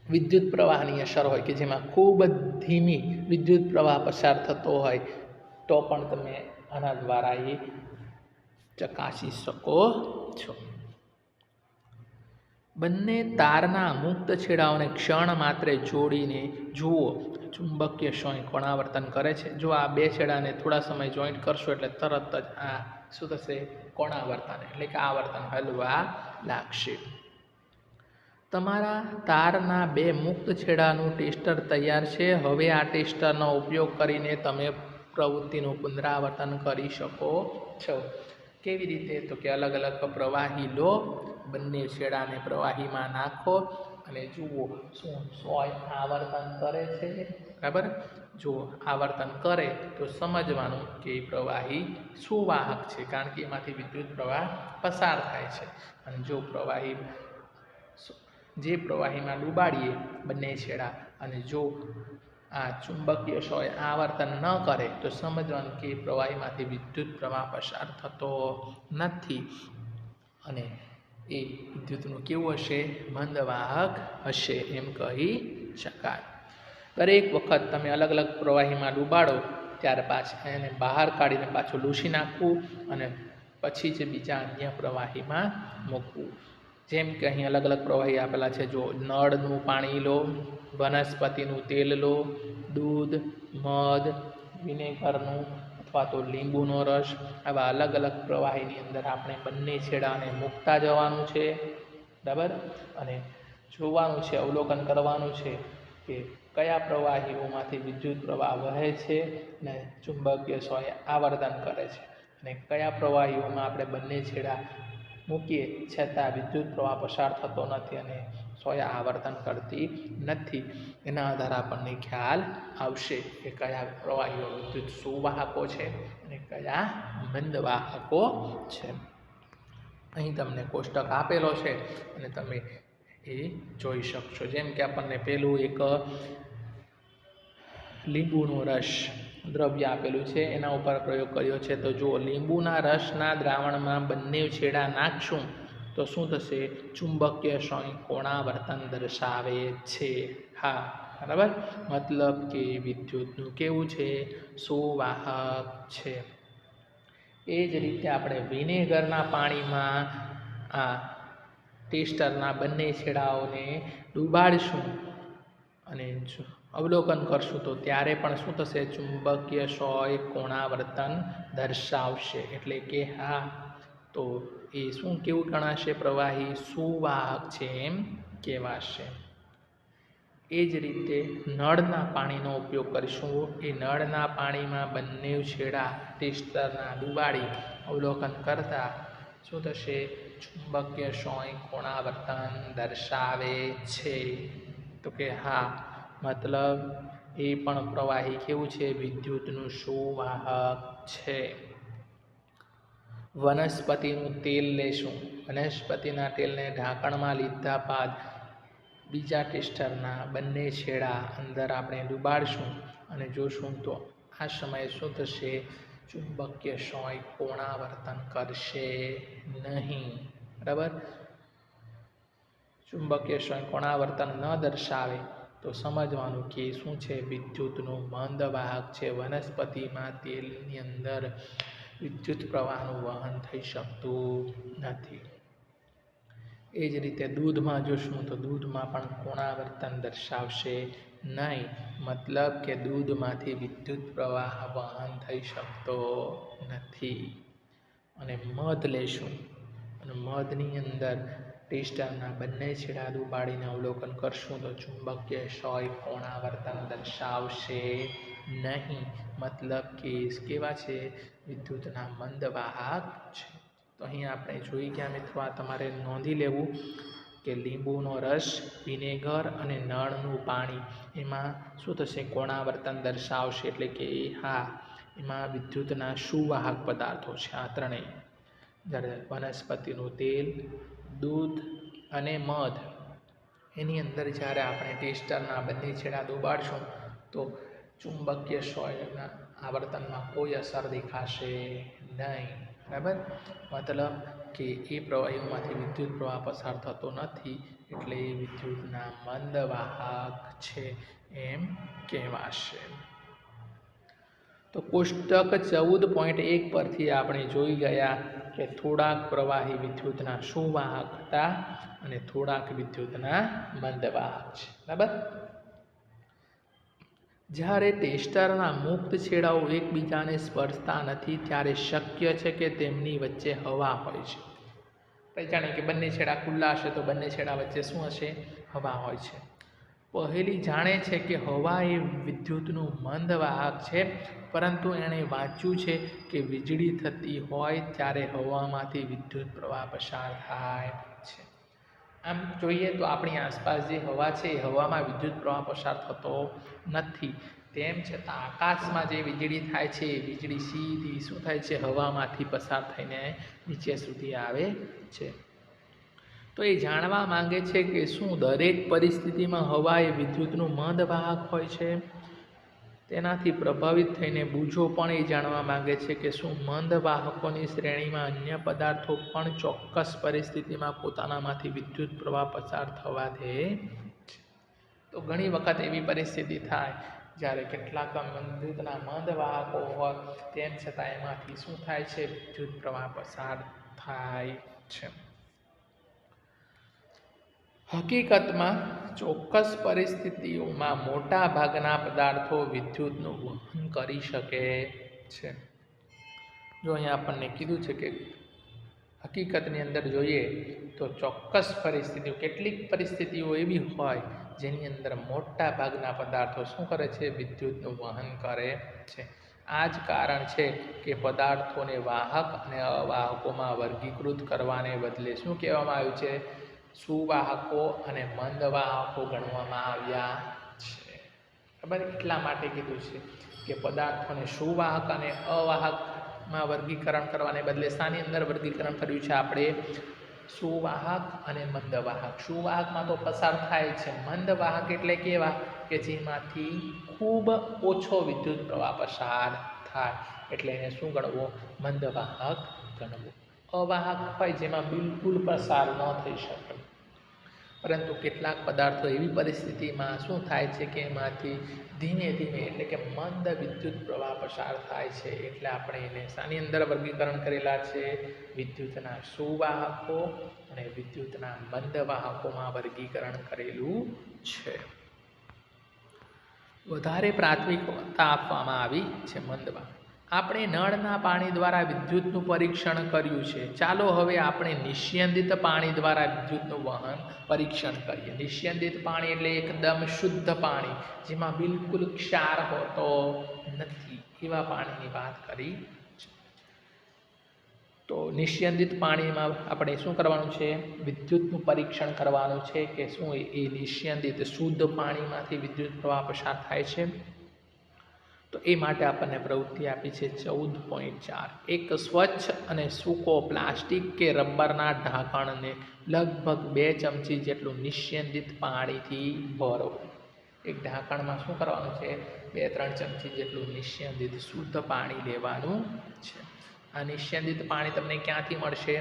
વિદ્યુત પ્રવાહની અસર હોય કે જેમાં ખૂબ જ ધીમી વિદ્યુત પ્રવાહ પસાર થતો હોય તો પણ તમે આના દ્વારા એ ચકાસી શકો છો. બંને તારના મુક્ત છેડાઓને ક્ષણ માત્રે જોડીને જુઓ ચુંબકીય સોય કોણાવર્તન કરે છે. જો આ બે છેડાને થોડા સમય જોઈન્ટ કરશો એટલે તરત જ આ શું થશે? કોણાવર્તન એટલે કે આવર્તન હલવા લાગશે. તમારા તારના બે મુક્ત છેડાનું ટેસ્ટર તૈયાર છે. હવે આ ટેસ્ટરનો ઉપયોગ કરીને તમે પ્રવૃત્તિનું પુનરાવર્તન કરી શકો છો. કેવી રીતે? તો કે અલગ અલગ પ્રવાહી લો, બંને છેડાને પ્રવાહીમાં નાખો અને જુઓ શું સોય આવર્તન કરે છે, બરાબર. જો આવર્તન કરે તો સમજવાનું કે પ્રવાહી સુવાહક છે, કારણ કે એમાંથી વિદ્યુત પ્રવાહ પસાર થાય છે. અને જો પ્રવાહી જે પ્રવાહીમાં ડૂબાડીએ બંને છેડા અને જો આ ચુંબકીય સોય આવર્તન ન કરે તો સમજવાનું કે પ્રવાહીમાંથી વિદ્યુત પ્રવાહ પસાર થતો નથી અને એ વિદ્યુતનું કેવું હશે? મંદવાહક હશે એમ કહી શકાય. દરેક વખત તમે અલગ અલગ પ્રવાહીમાં ડૂબાડો ત્યારે પાછા એને બહાર કાઢીને પાછું લૂછી નાખવું અને પછી જ બીજા અન્ય પ્રવાહીમાં મૂકવું. જેમ કે અહીં અલગ અલગ પ્રવાહી આપેલા છે. જો નળનું પાણી લો, વનસ્પતિનું તેલ લો, દૂધ, મધ, વિનેગરનું અથવા તો લીંબુનો રસ, આવા અલગ અલગ પ્રવાહીની અંદર આપણે બંને છેડાને મૂકતા જવાનું છે, બરાબર. અને જોવાનું છે, અવલોકન કરવાનું છે કે કયા પ્રવાહીઓમાંથી વિદ્યુત પ્રવાહ વહે છે અને ચુંબકીય સોય આવર્તન કરે છે અને કયા પ્રવાહીઓમાં આપણે બંને છેડા મૂકીએ છતાં વિદ્યુત પ્રવાહ પસાર થતો નથી અને સોય આવર્તન કરતી નથી. એના આધારે આપણને ખ્યાલ આવશે કે કયા પ્રવાહીઓ વિદ્યુત સુવાહકો છે અને કયા મંદવાહકો છે. અહીં તમને કોષ્ટક આપેલો છે અને તમે એ જોઈ શકશો. જેમ કે આપણને પેલું એક લીંબુનો રસ દ્રવ્ય આપેલું છે, એના ઉપર પ્રયોગ કર્યો છે. તો જુઓ, લીંબુના રસના દ્રાવણમાં બંને છેડા નાખશું તો શું થશે? ચુંબકીય સોય કોણાવર્તન દર્શાવે છે. હા, બરાબર. મતલબ કે વિદ્યુતનું કેવું છે? સુવાહક છે. એ જ રીતે આપણે વિનેગરના પાણીમાં આ ટેસ્ટરના બંને છેડાઓને ડૂબાડીશું અને અવલોકન કરશું તો ત્યારે પણ શું થશે? ચુંબકીય સોય કોણાવર્તન દર્શાવશે. એટલે કે હા, તો એ શું કેવું ગણાશે? પ્રવાહી સુવાહક છે એમ કહેવાશે. એ જ રીતે નળના પાણીનો ઉપયોગ કરીશું. એ નળના પાણીમાં બંને છેડા ટેસ્ટરના ડૂબાડી અવલોકન કરતાં શું થશે? ચુંબકીય સોય કોણાવર્તન દર્શાવે છે. તો કે હા, મતલબ એ પણ પ્રવાહી કેવું છે? વિદ્યુતનું સુવાહક છે. વનસ્પતિનું તેલ લેશું. વનસ્પતિના તેલને ઢાંકણમાં લીધા બાદ બીજા ટેસ્ટરના બંને છેડા અંદર આપણે ડૂબાડશું અને જોશું તો આ સમયે શું થશે? ચુંબકીય સોય કોણાવર્તન કરશે નહીં. બરાબર. ચુંબકીય સોય કોણાવર્તન ન દર્શાવે તો સમજવાનું કે શું છે, વિદ્યુતનું મંદ વાહક છે. વનસ્પતિમાં તેલની અંદર વિદ્યુત પ્રવાહનું વહન થઈ શકતું નથી. એ જ રીતે દૂધમાં જોશું તો દૂધમાં પણ કોણાવર્તન દર્શાવશે નહીં, મતલબ કે દૂધમાંથી વિદ્યુત પ્રવાહ વહન થઈ શકતો નથી. અને મધ લેશું અને મધની અંદર ટેસ્ટરના બંને છેડા દુબાડીને અવલોકન કરશું તો ચુંબકીય સોય કોણાવર્તન દર્શાવશે નહીં, મતલબ કે કેવા છે, વિદ્યુતના મંદ વાહક છે. તો અહીં આપણે જોઈ ગયા મિત્રો, આ તમારે નોંધી લેવું કે લીંબુનો રસ, વિનેગર અને નળનું પાણી એમાં શું થશે, કોણાવર્તન દર્શાવશે. એટલે કે હા, એમાં વિદ્યુતના સુવાહક પદાર્થો છે આ ત્રણેય. જ્યારે વનસ્પતિનું તેલ, દૂધ અને મધ એની અંદર જ્યારે આપણે ટેસ્ટરના બંને છેડા દુબાડશું તો ચુંબકીય સોયના આવર્તનમાં કોઈ અસર દેખાશે નહીં. બરાબર. મતલબ કે એ પ્રવાહીઓમાંથી વિદ્યુત પ્રવાહ પસાર થતો નથી, એટલે એ વિદ્યુતના મંદ વાહક છે એમ કહેવાશે. તો કોષ્ટક 14.1 પરથી આપણે જોઈ ગયા કે થોડાક પ્રવાહી વિદ્યુતના સુવાહક હતા અને થોડાક વિદ્યુતના મંદ વાહક છે. બરાબર. જ્યારે ટેસ્ટરના મુક્ત છેડાઓ એકબીજાને સ્પર્શતા નથી ત્યારે શક્ય છે કે તેમની વચ્ચે હવા હોય છે. આપણે જાણીએ કે બંને છેડા ખુલ્લા હશે તો બંને છેડા વચ્ચે શું હશે, હવા હોય છે. પહેલી જાણે છે કે હવા એ વિદ્યુતનું મંદ વાહક છે, પરંતુ એણે વાંચ્યું છે કે વીજળી થતી હોય ત્યારે હવામાંથી વિદ્યુત પ્રવાહ પસાર થાય છે. આમ જોઈએ તો આપણી આસપાસ જે હવા છે એ હવામાં વિદ્યુત પ્રવાહ પસાર થતો નથી. તેમ છતાં આકાશમાં જે વીજળી થાય છે એ વીજળી સીધી શું થાય છે, હવામાંથી પસાર થઈને નીચે સુધી આવે છે. તો એ જાણવા માંગે છે કે શું દરેક પરિસ્થિતિમાં હવા એ વિદ્યુતનું મંદ વાહક હોય છે. તેનાથી પ્રભાવિત થઈને બૂજો પણ એ જાણવા માંગે છે કે શું મંદ વાહકોની શ્રેણીમાં અન્ય પદાર્થો પણ ચોક્કસ પરિસ્થિતિમાં પોતાનામાંથી વિદ્યુત પ્રવાહ પસાર થવા દે છે. તો ઘણી વખત એવી પરિસ્થિતિ થાય જ્યારે કેટલાક વિદ્યુતના મંદ વાહકો હોય, તેમ છતાં એમાંથી શું થાય છે, વિદ્યુત પ્રવાહ પસાર થાય છે. હકીકતમાં ચોક્કસ પરિસ્થિતિઓમાં મોટા ભાગના પદાર્થો વિદ્યુતનું વહન કરી શકે છે. જો અહીંયા આપણને કીધું છે કે હકીકતની અંદર જોઈએ તો ચોક્કસ પરિસ્થિતિઓ, કેટલીક પરિસ્થિતિઓ એવી હોય જેની અંદર મોટા ભાગના પદાર્થો શું કરે છે, વિદ્યુતનું વહન કરે છે. આ જ કારણ છે કે પદાર્થોને વાહક અને અવાહકોમાં વર્ગીકૃત કરવાને બદલે શું કહેવામાં આવ્યું છે, સુવાહકો અને મંદ વાહકો ગણવામાં આવ્યા છે. ખબર, એટલા માટે કીધું છે કે પદાર્થોને સુવાહક અને અવાહકમાં વર્ગીકરણ કરવાને બદલે શાની અંદર વર્ગીકરણ કર્યું છે આપણે, સુવાહક અને મંદ વાહક. સુવાહકમાં તો પસાર થાય છે, મંદ વાહક એટલે કેવા કે જેમાંથી ખૂબ ઓછો વિદ્યુત પ્રવાહ પસાર થાય, એટલે એને શું ગણવો, મંદ વાહક ગણવો. અવાહક હોય જેમાં બિલકુલ પસાર ન થઈ શકે, પરંતુ કેટલાક પદાર્થો એવી પરિસ્થિતિમાં શું થાય છે કે એમાંથી ધીમે ધીમે એટલે કે મંદ વિદ્યુત પ્રવાહ પસાર થાય છે, એટલે આપણે એને શાની અંદર વર્ગીકરણ કરેલા છે, વિદ્યુતના સુવાહકો અને વિદ્યુતના મંદ વાહકોમાં વર્ગીકરણ કરેલું છે. વધારે પ્રાથમિકતા આપવામાં આવી છે મંદ વાહક. આપણે નળના પાણી દ્વારા વિદ્યુતનું પરીક્ષણ કર્યું છે. ચાલો હવે આપણે નિસ્યંદિત પાણી દ્વારા વિદ્યુતનું વહન પરીક્ષણ કરીએ. નિસ્યંદિત પાણી એટલે એકદમ શુદ્ધ પાણી, જેમાં બિલકુલ ક્ષાર હોતો નથી, એવા પાણીની વાત કરી છે. તો નિસ્યંદિત પાણીમાં આપણે શું કરવાનું છે, વિદ્યુતનું પરીક્ષણ કરવાનું છે કે શું એ નિસ્યંદિત શુદ્ધ પાણીમાંથી વિદ્યુત પ્રવાહ પસાર થાય છે. તો એ માટે આપણને પ્રવૃત્તિ આપી છે 14.4. એક સ્વચ્છ અને સૂકો પ્લાસ્ટિક કે રબરના ઢાંકણને લગભગ 2 ચમચી જેટલું નિસ્યંદિત પાણીથી ભરો. એક ઢાંકણમાં શું કરવાનું છે, 2-3 ચમચી જેટલું નિસ્યંદિત શુદ્ધ પાણી લેવાનું છે. આ નિસ્યંદિત પાણી તમને ક્યાંથી મળશે?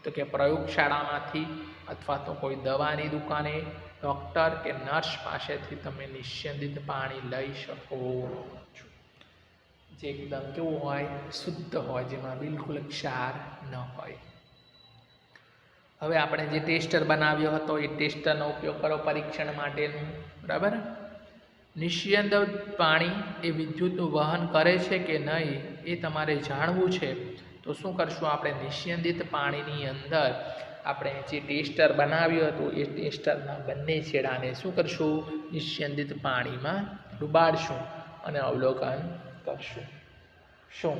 તો કે પ્રયોગશાળામાંથી અથવા તો કોઈ દવાની દુકાને ડૉક્ટર કે નર્સ પાસેથી તમે નિસ્યંદિત પાણી લઈ શકો છો, જે એકદમ કેવું હોય? શુદ્ધ હોય, જેમાં બિલકુલ ક્ષાર ન હોય. હવે આપણે જે ટેસ્ટર બનાવ્યો હતો એ ટેસ્ટરનો ઉપયોગ કરો પરીક્ષણ માટેનું, બરાબર. નિસ્યંદિત પાણી એ વિદ્યુતનું વહન કરે છે કે નહીં એ તમારે જાણવું છે. તો શું કરશું? આપણે નિસ્યંદિત પાણીની અંદર આપણે જે ટેસ્ટર બનાવ્યું હતું એ ટેસ્ટરના બંને છેડાને શું કરશું? નિસ્યંદિત પાણીમાં ડુબાડશું અને અવલોકન કરશું. શું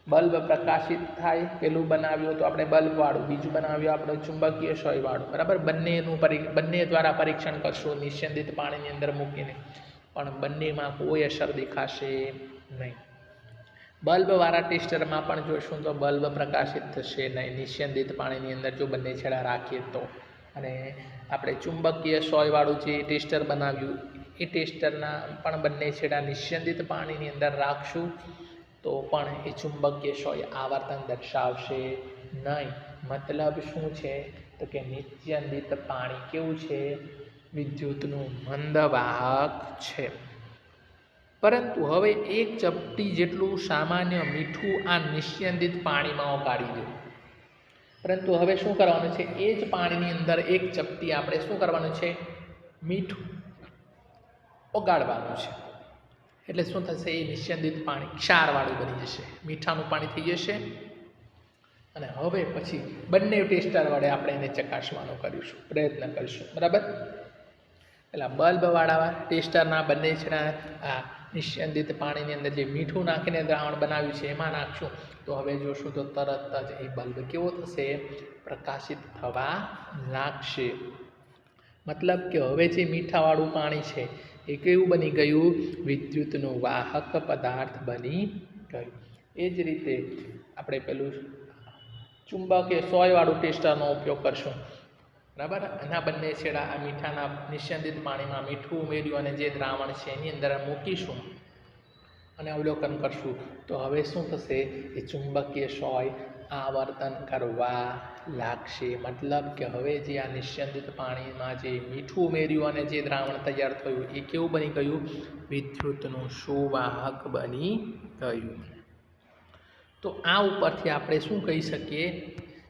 બલ્બ પ્રકાશિત થાય? પેલું બનાવ્યું હતું આપણે બલ્બવાળું, બીજું બનાવ્યું આપણે ચુંબકીય સોયવાળું, બરાબર. બંને દ્વારા પરીક્ષણ કરશું નિસ્યંદિત પાણીની અંદર મૂકીને, પણ બંનેમાં કોઈ અસર દેખાશે નહીં. બલ્બવાળા ટેસ્ટરમાં પણ જોઈશું તો બલ્બ પ્રકાશિત થશે નહીં નિસ્યંદિત પાણીની અંદર જો બંને છેડા રાખીએ તો. અને આપણે ચુંબકીય સોયવાળું જે ટેસ્ટર બનાવ્યું એ ટેસ્ટરના પણ બંને છેડા નિસ્યંદિત પાણીની અંદર રાખશું તો પણ એ ચુંબકીય સોય આવર્તન દર્શાવશે નહીં. મતલબ શું છે? તો કે નિસ્યંદિત પાણી કેવું છે? વિદ્યુતનું મંદવાહક છે. પરંતુ હવે 1 ચપટી જેટલું સામાન્ય મીઠું આ નિસ્યંદિત પાણીમાં ઓગાળી દો. પરંતુ હવે શું કરવાનું છે? એ જ પાણીની અંદર 1 ચપટી આપણે શું કરવાનું છે? મીઠું ઓગાળવાનું છે. એટલે શું થશે? એ નિસ્યંદિત પાણી ક્ષારવાળું બની જશે, મીઠાનું પાણી થઈ જશે. અને હવે પછી બંને ટેસ્ટર વડે આપણે એને ચકાસવાનો કરીશું, પ્રયત્ન કરીશું, બરાબર. પેલા બલ્બવાળા ટેસ્ટરના બંને છેડા આ નિસ્યંદિત પાણીની અંદર જે મીઠું નાખીને દ્રાવણ બનાવ્યું છે એમાં નાખશું તો હવે જોશું તો તરત જ એ બલ્બ કેવો થશે? પ્રકાશિત થવા લાગશે. મતલબ કે હવે જે મીઠાવાળું પાણી છે એ કેવું બની ગયું? વિદ્યુતનું વાહક પદાર્થ બની ગયું. એ જ રીતે આપણે પેલું ચુંબકીય સોયવાળું ટેસ્ટરનો ઉપયોગ કરશું, બરાબર. એના બંને છેડા આ મીઠાના નિસ્યંદિત પાણીમાં મીઠું ઉમેર્યું અને જે દ્રાવણ છે એની અંદર મૂકીશું અને અવલોકન કરશું તો હવે શું થશે? એ ચુંબકીય સોય આવર્તન કરવા લાગશે. મતલબ કે હવે જે આ નિસ્યંદિત પાણીમાં જે મીઠું ઉમેર્યું અને જે દ્રાવણ તૈયાર થયું એ કેવું બની ગયું? વિદ્યુતનું સુવાહક બની ગયું. તો આ ઉપરથી આપણે શું કહી શકીએ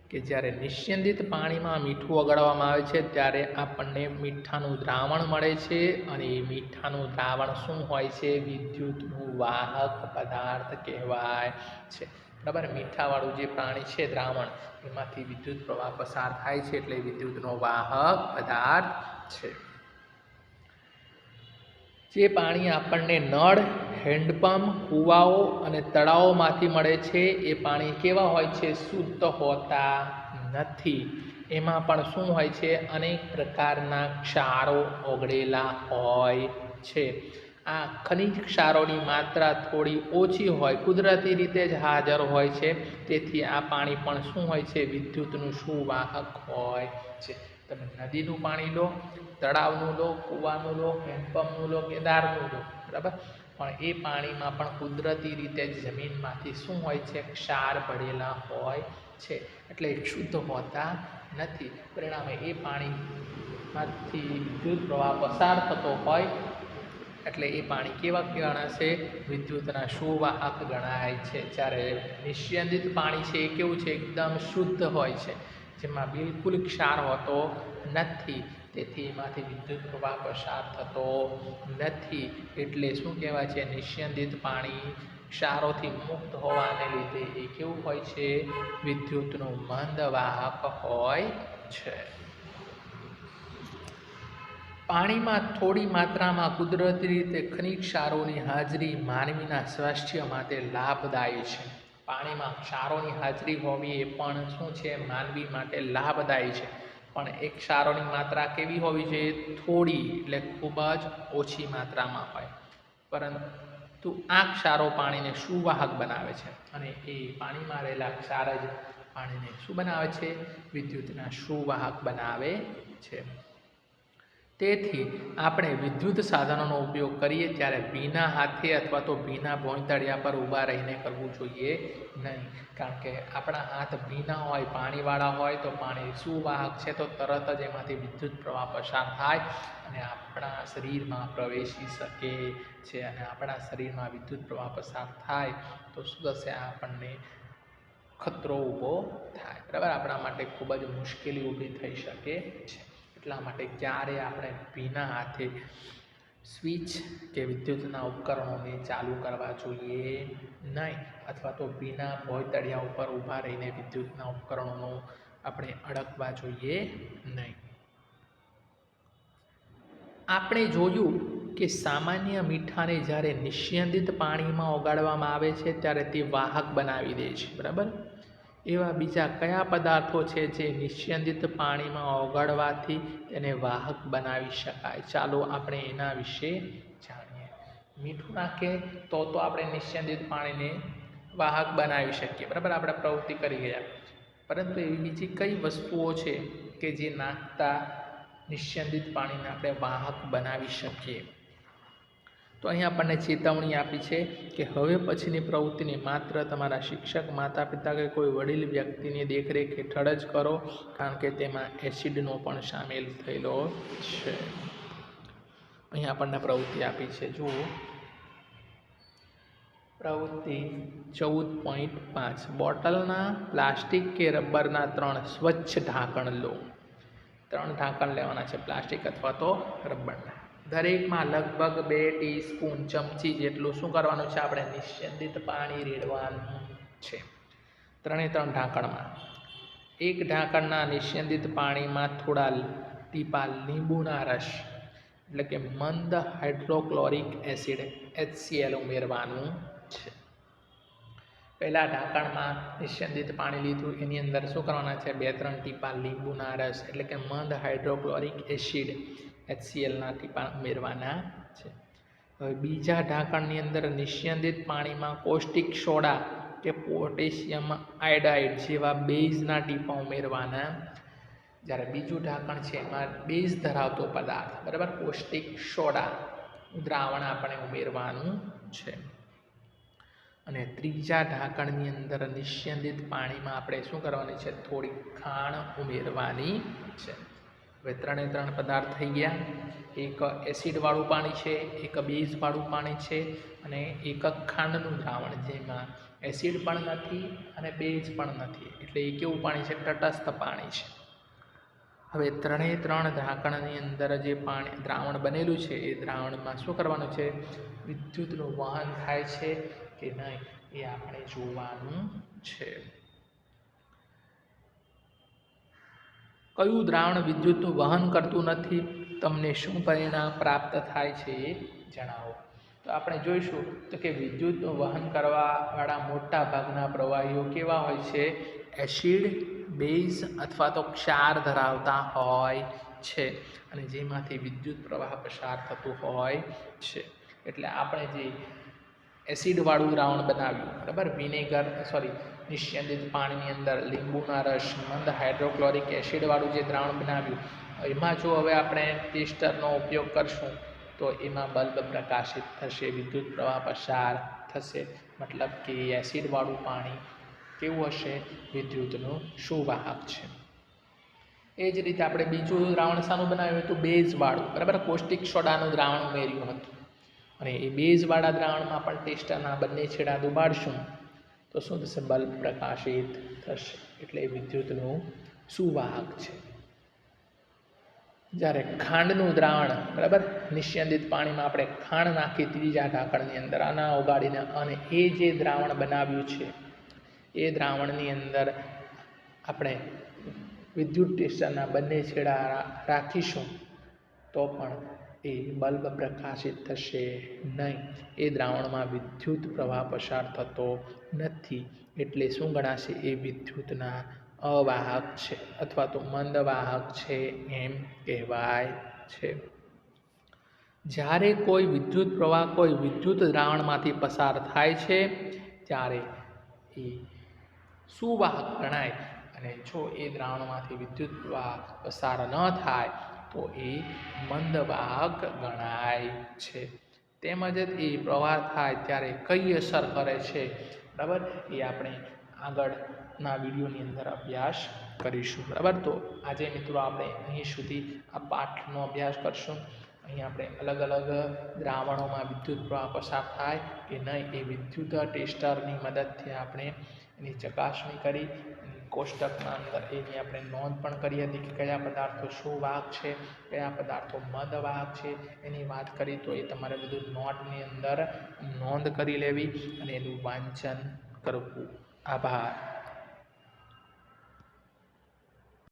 કે જ્યારે નિસ્યંદિત પાણીમાં મીઠું ઓગાળવામાં આવે છે ત્યારે આપણને મીઠાનું દ્રાવણ મળે છે અને એ મીઠાનું દ્રાવણ શું હોય છે? વિદ્યુતનું વાહક પદાર્થ કહેવાય છે, બરાબર. મીઠાવાળું જે પાણી છે દ્રાવણ એમાંથી વિદ્યુત પ્રવાહ પસાર થાય છે એટલે વિદ્યુતનો વાહક પદાર્થ છે. જે પાણી આપણને નળ, હેન્ડપંપ, કૂવાઓ અને તળાવોમાંથી મળે છે એ પાણી કેવા હોય છે? શુદ્ધ હોતા નથી. એમાં પણ શું હોય છે? અનેક પ્રકારના ક્ષારો ઓગળેલા હોય છે. આ ખનિજ ક્ષારોની માત્રા થોડી ઓછી હોય, કુદરતી રીતે જ હાજર હોય છે. તેથી આ પાણી પણ શું હોય છે? વિદ્યુતનું સુવાહક હોય છે. તમે નદીનું પાણી લો, તળાવનું લો, કૂવાનું લો, હેન્ડપંપનું લો કે દારનું લો, બરાબર. પણ એ પાણીમાં પણ કુદરતી રીતે જ જમીનમાંથી શું હોય છે? ક્ષાર ભળેલા હોય છે, એટલે શુદ્ધ હોતા નથી. પરિણામે એ પાણીમાંથી વિદ્યુત પ્રવાહ પસાર થતો હોય એટલે એ પાણી કેવા ગણાશે? વિદ્યુતના સુવાહક ગણાય છે. જ્યારે નિસ્યંદિત પાણી છે એ કેવું છે? એકદમ શુદ્ધ હોય છે, જેમાં બિલકુલ ક્ષાર હોતો નથી. તેથી એમાંથી વિદ્યુત પ્રવાહ પસાર થતો નથી. એટલે શું કહેવાય છે? નિસ્યંદિત પાણી ક્ષારોથી મુક્ત હોવાને લીધે એ કેવું હોય છે? વિદ્યુતનું મંદવાહક હોય છે. પાણીમાં થોડી માત્રામાં કુદરતી રીતે ખનિજ ક્ષારોની હાજરી માનવીના સ્વાસ્થ્ય માટે લાભદાયી છે. પાણીમાં ક્ષારોની હાજરી હોવી એ પણ શું છે? માનવી માટે લાભદાયી છે. પણ એ ક્ષારોની માત્રા કેવી હોવી જોઈએ? થોડી, એટલે ખૂબ જ ઓછી માત્રામાં હોય. પરંતુ આ ક્ષારો પાણીને સુવાહક બનાવે છે અને એ પાણીમાં રહેલા ક્ષાર જ પાણીને શું બનાવે છે? વિદ્યુતના સુવાહક બનાવે છે. તેથી આપણે વિદ્યુત સાધનોનો ઉપયોગ કરીએ ત્યારે ભીના હાથે અથવા તો ભીના ભોંયતળિયા પર ઊભા રહીને કરવું જોઈએ નહીં, કારણ કે આપણા હાથ ભીના હોય, પાણીવાળા હોય તો પાણી સુવાહક છે તો તરત જ એમાંથી વિદ્યુત પ્રવાહ પસાર થાય અને આપણા શરીરમાં પ્રવેશી શકે છે, અને આપણા શરીરમાં વિદ્યુત પ્રવાહ પસાર થાય તો શું થશે, આપણને ખતરો ઊભો થાય, બરાબર, આપણા માટે ખૂબ જ મુશ્કેલી ઊભી થઈ શકે છે. એટલા માટે ક્યારે આપણે ભીના હાથે સ્વિચ કે વિદ્યુતના ઉપકરણોને ચાલુ કરવા જોઈએ નહીં, અથવા તો ભીના ભોંયતળિયા ઉપર ઊભા રહીને વિદ્યુતના ઉપકરણોનો આપણે અડકવા જોઈએ નહીં. આપણે જોયું કે સામાન્ય મીઠાને જ્યારે નિસ્યંદિત પાણીમાં ઓગાળવામાં આવે છે ત્યારે તે વાહક બનાવી દે છે, બરાબર. એવા બીજા કયા પદાર્થો છે જે નિસ્યંદિત પાણીમાં ઓગાળવાથી તેને વાહક બનાવી શકાય? ચાલો આપણે એના વિશે જાણીએ. મીઠું નાખીએ તો આપણે નિસ્યંદિત પાણીને વાહક બનાવી શકીએ, બરાબર, આપણે પ્રવૃત્તિ કરી ગયા. પરંતુ એવી બીજી કઈ વસ્તુઓ છે કે જે નાખતા નિસ્યંદિત પાણીને આપણે વાહક બનાવી શકીએ? તો અહીં આપણને ચેતવણી આપી છે કે હવે પછીની પ્રવૃત્તિને માત્ર તમારા શિક્ષક, માતા પિતા કે કોઈ વડીલ વ્યક્તિની દેખરેખ હેઠળ જ કરો, કારણ કે તેમાં એસિડનો પણ સામેલ થયેલો છે. અહીં આપણને પ્રવૃત્તિ આપી છે, જુઓ પ્રવૃત્તિ 14.5. બોટલના પ્લાસ્ટિક કે રબરના 3 સ્વચ્છ ઢાંકણ લો. 3 ઢાંકણ લેવાના છે, પ્લાસ્ટિક અથવા તો રબરના. દરેકમાં લગભગ 2 ટીસ્પૂન ચમચી જેટલું શું કરવાનું છે, આપણે નિસ્યંદિત પાણી રેડવાનું છે. 3 ઢાંકણમાં એક ઢાંકણના નિસ્યંદિત પાણીમાં થોડા ટીપા લીંબુના રસ એટલે કે મંદ હાઇડ્રોક્લોરિક એસિડ HCl ઉમેરવાનું છે. પહેલા ઢાંકણમાં નિસ્યંદિત પાણી લીધું, એની અંદર શું કરવાના છે, 2-3 ટીપા લીંબુના રસ એટલે કે મંદ હાઇડ્રોક્લોરિક એસિડ HClના ટીપા ઉમેરવાના છે. હવે બીજા ઢાંકણની અંદર નિસ્યંદિત પાણીમાં કોસ્ટિક સોડા કે પોટેશિયમ આયોડાઇડ જેવા બેઝના ટીપા ઉમેરવાના. જ્યારે બીજું ઢાંકણ છે એમાં બેઝ ધરાવતો પદાર્થ, બરાબર, કોસ્ટિક સોડા દ્રાવણ આપણે ઉમેરવાનું છે. અને ત્રીજા ઢાંકણની અંદર નિસ્યંદિત પાણીમાં આપણે શું કરવાની છે, થોડી ખાંડ ઉમેરવાની છે. હવે 3 પદાર્થ થઈ ગયા. એક એસિડવાળું પાણી છે, એક બેઝવાળું પાણી છે અને એક ખાંડનું દ્રાવણ જેમાં એસિડ પણ નથી અને બેઝ પણ નથી, એટલે એ કેવું પાણી છે, તટસ્થ પાણી છે. હવે 3 ઢાંકણની અંદર જે પાણી દ્રાવણ બનેલું છે એ દ્રાવણમાં શું કરવાનું છે, વિદ્યુતનું વહન થાય છે કે નહીં એ આપણે જોવાનું છે. કયું દ્રાવણ વિદ્યુતનું વહન કરતું નથી, તમને શું પરિણામ પ્રાપ્ત થાય છે એ જણાવો. તો આપણે જોઈશું તો કે વિદ્યુતનું વહન કરવાવાળા મોટા ભાગના પ્રવાહીઓ કેવા હોય છે, એસિડ, બેઝ અથવા તો ક્ષાર ધરાવતા હોય છે, અને જેમાંથી વિદ્યુત પ્રવાહ પસાર થતું હોય છે. એટલે આપણે જે એસિડવાળું દ્રાવણ બનાવ્યું, બરાબર, નિસ્યંદિત પાણીની અંદર લીંબુના રસ, મંદ હાઇડ્રોક્લોરિક એસિડવાળું જે દ્રાવણ બનાવ્યું, એમાં જો હવે આપણે ટેસ્ટરનો ઉપયોગ કરશું તો એમાં બલ્બ પ્રકાશિત થશે, વિદ્યુત પ્રવાહ પસાર થશે, મતલબ કે એસિડવાળું પાણી કેવું હશે, વિદ્યુતનું સુવાહક છે. એ જ રીતે આપણે બીજું દ્રાવણ શાનું બનાવ્યું હતું, બેઝવાળું, બરાબર, કોસ્ટિક સોડાનું દ્રાવણ ઉમેર્યું હતું, અને એ બેઝવાળા દ્રાવણમાં પણ ટેસ્ટરના બંને છેડા દુબાડશું તો શું થશે, બલ્બ પ્રકાશિત થશે, એટલે એ વિદ્યુતનું સુવાહક છે. જ્યારે ખાંડનું દ્રાવણ, બરાબર, નિસ્યંદિત પાણીમાં આપણે ખાંડ નાખી ત્રીજા ઢાંકણની અંદર આના ઓગાળીને અને એ જે દ્રાવણ બનાવ્યું છે એ દ્રાવણની અંદર આપણે વિદ્યુત ટેસ્ટરના બંને છેડા રાખીશું તો પણ એ બલ્બ પ્રકાશિત થશે નહીં. એ દ્રાવણમાં વિદ્યુત પ્રવાહ પસાર થતો નથી, એટલે શું ગણાશે, એ વિદ્યુતના અવાહક છે અથવા તો મંદ વાહક છે એમ કહેવાય છે. જ્યારે કોઈ વિદ્યુત પ્રવાહ કોઈ વિદ્યુત દ્રાવણમાંથી પસાર થાય છે ત્યારે એ સુવાહક ગણાય, અને જો એ દ્રાવણમાંથી વિદ્યુત પ્રવાહ પસાર ન થાય તો એ મંદ વાહક ગણાય છે. તેમજ એ પ્રવાહ થાય ત્યારે કઈ અસર કરે છે, બરાબર, એ આપણે આગળના વિડીયોની અંદર અભ્યાસ કરીશું. બરાબર, તો આજે મિત્રો આપણે અહીં સુધી આ પાઠનો અભ્યાસ કરશું. અહીં આપણે અલગ અલગ દ્રાવણોમાં વિદ્યુત પ્રવાહ પસાર થાય કે નહીં એ વિદ્યુત ટેસ્ટરની મદદથી આપણે એની ચકાસણી કરી, કોષ્ટકના અંદર એની આપણે નોંધ પણ કરી હતી કે કયા પદાર્થો શું વાહક છે, કયા પદાર્થો મંદ વાહક છે, એની વાત કરી. તો એ તમારે બધું નોટની અંદર નોંધ કરી લેવી અને એનું વાંચન કરવું. આભાર.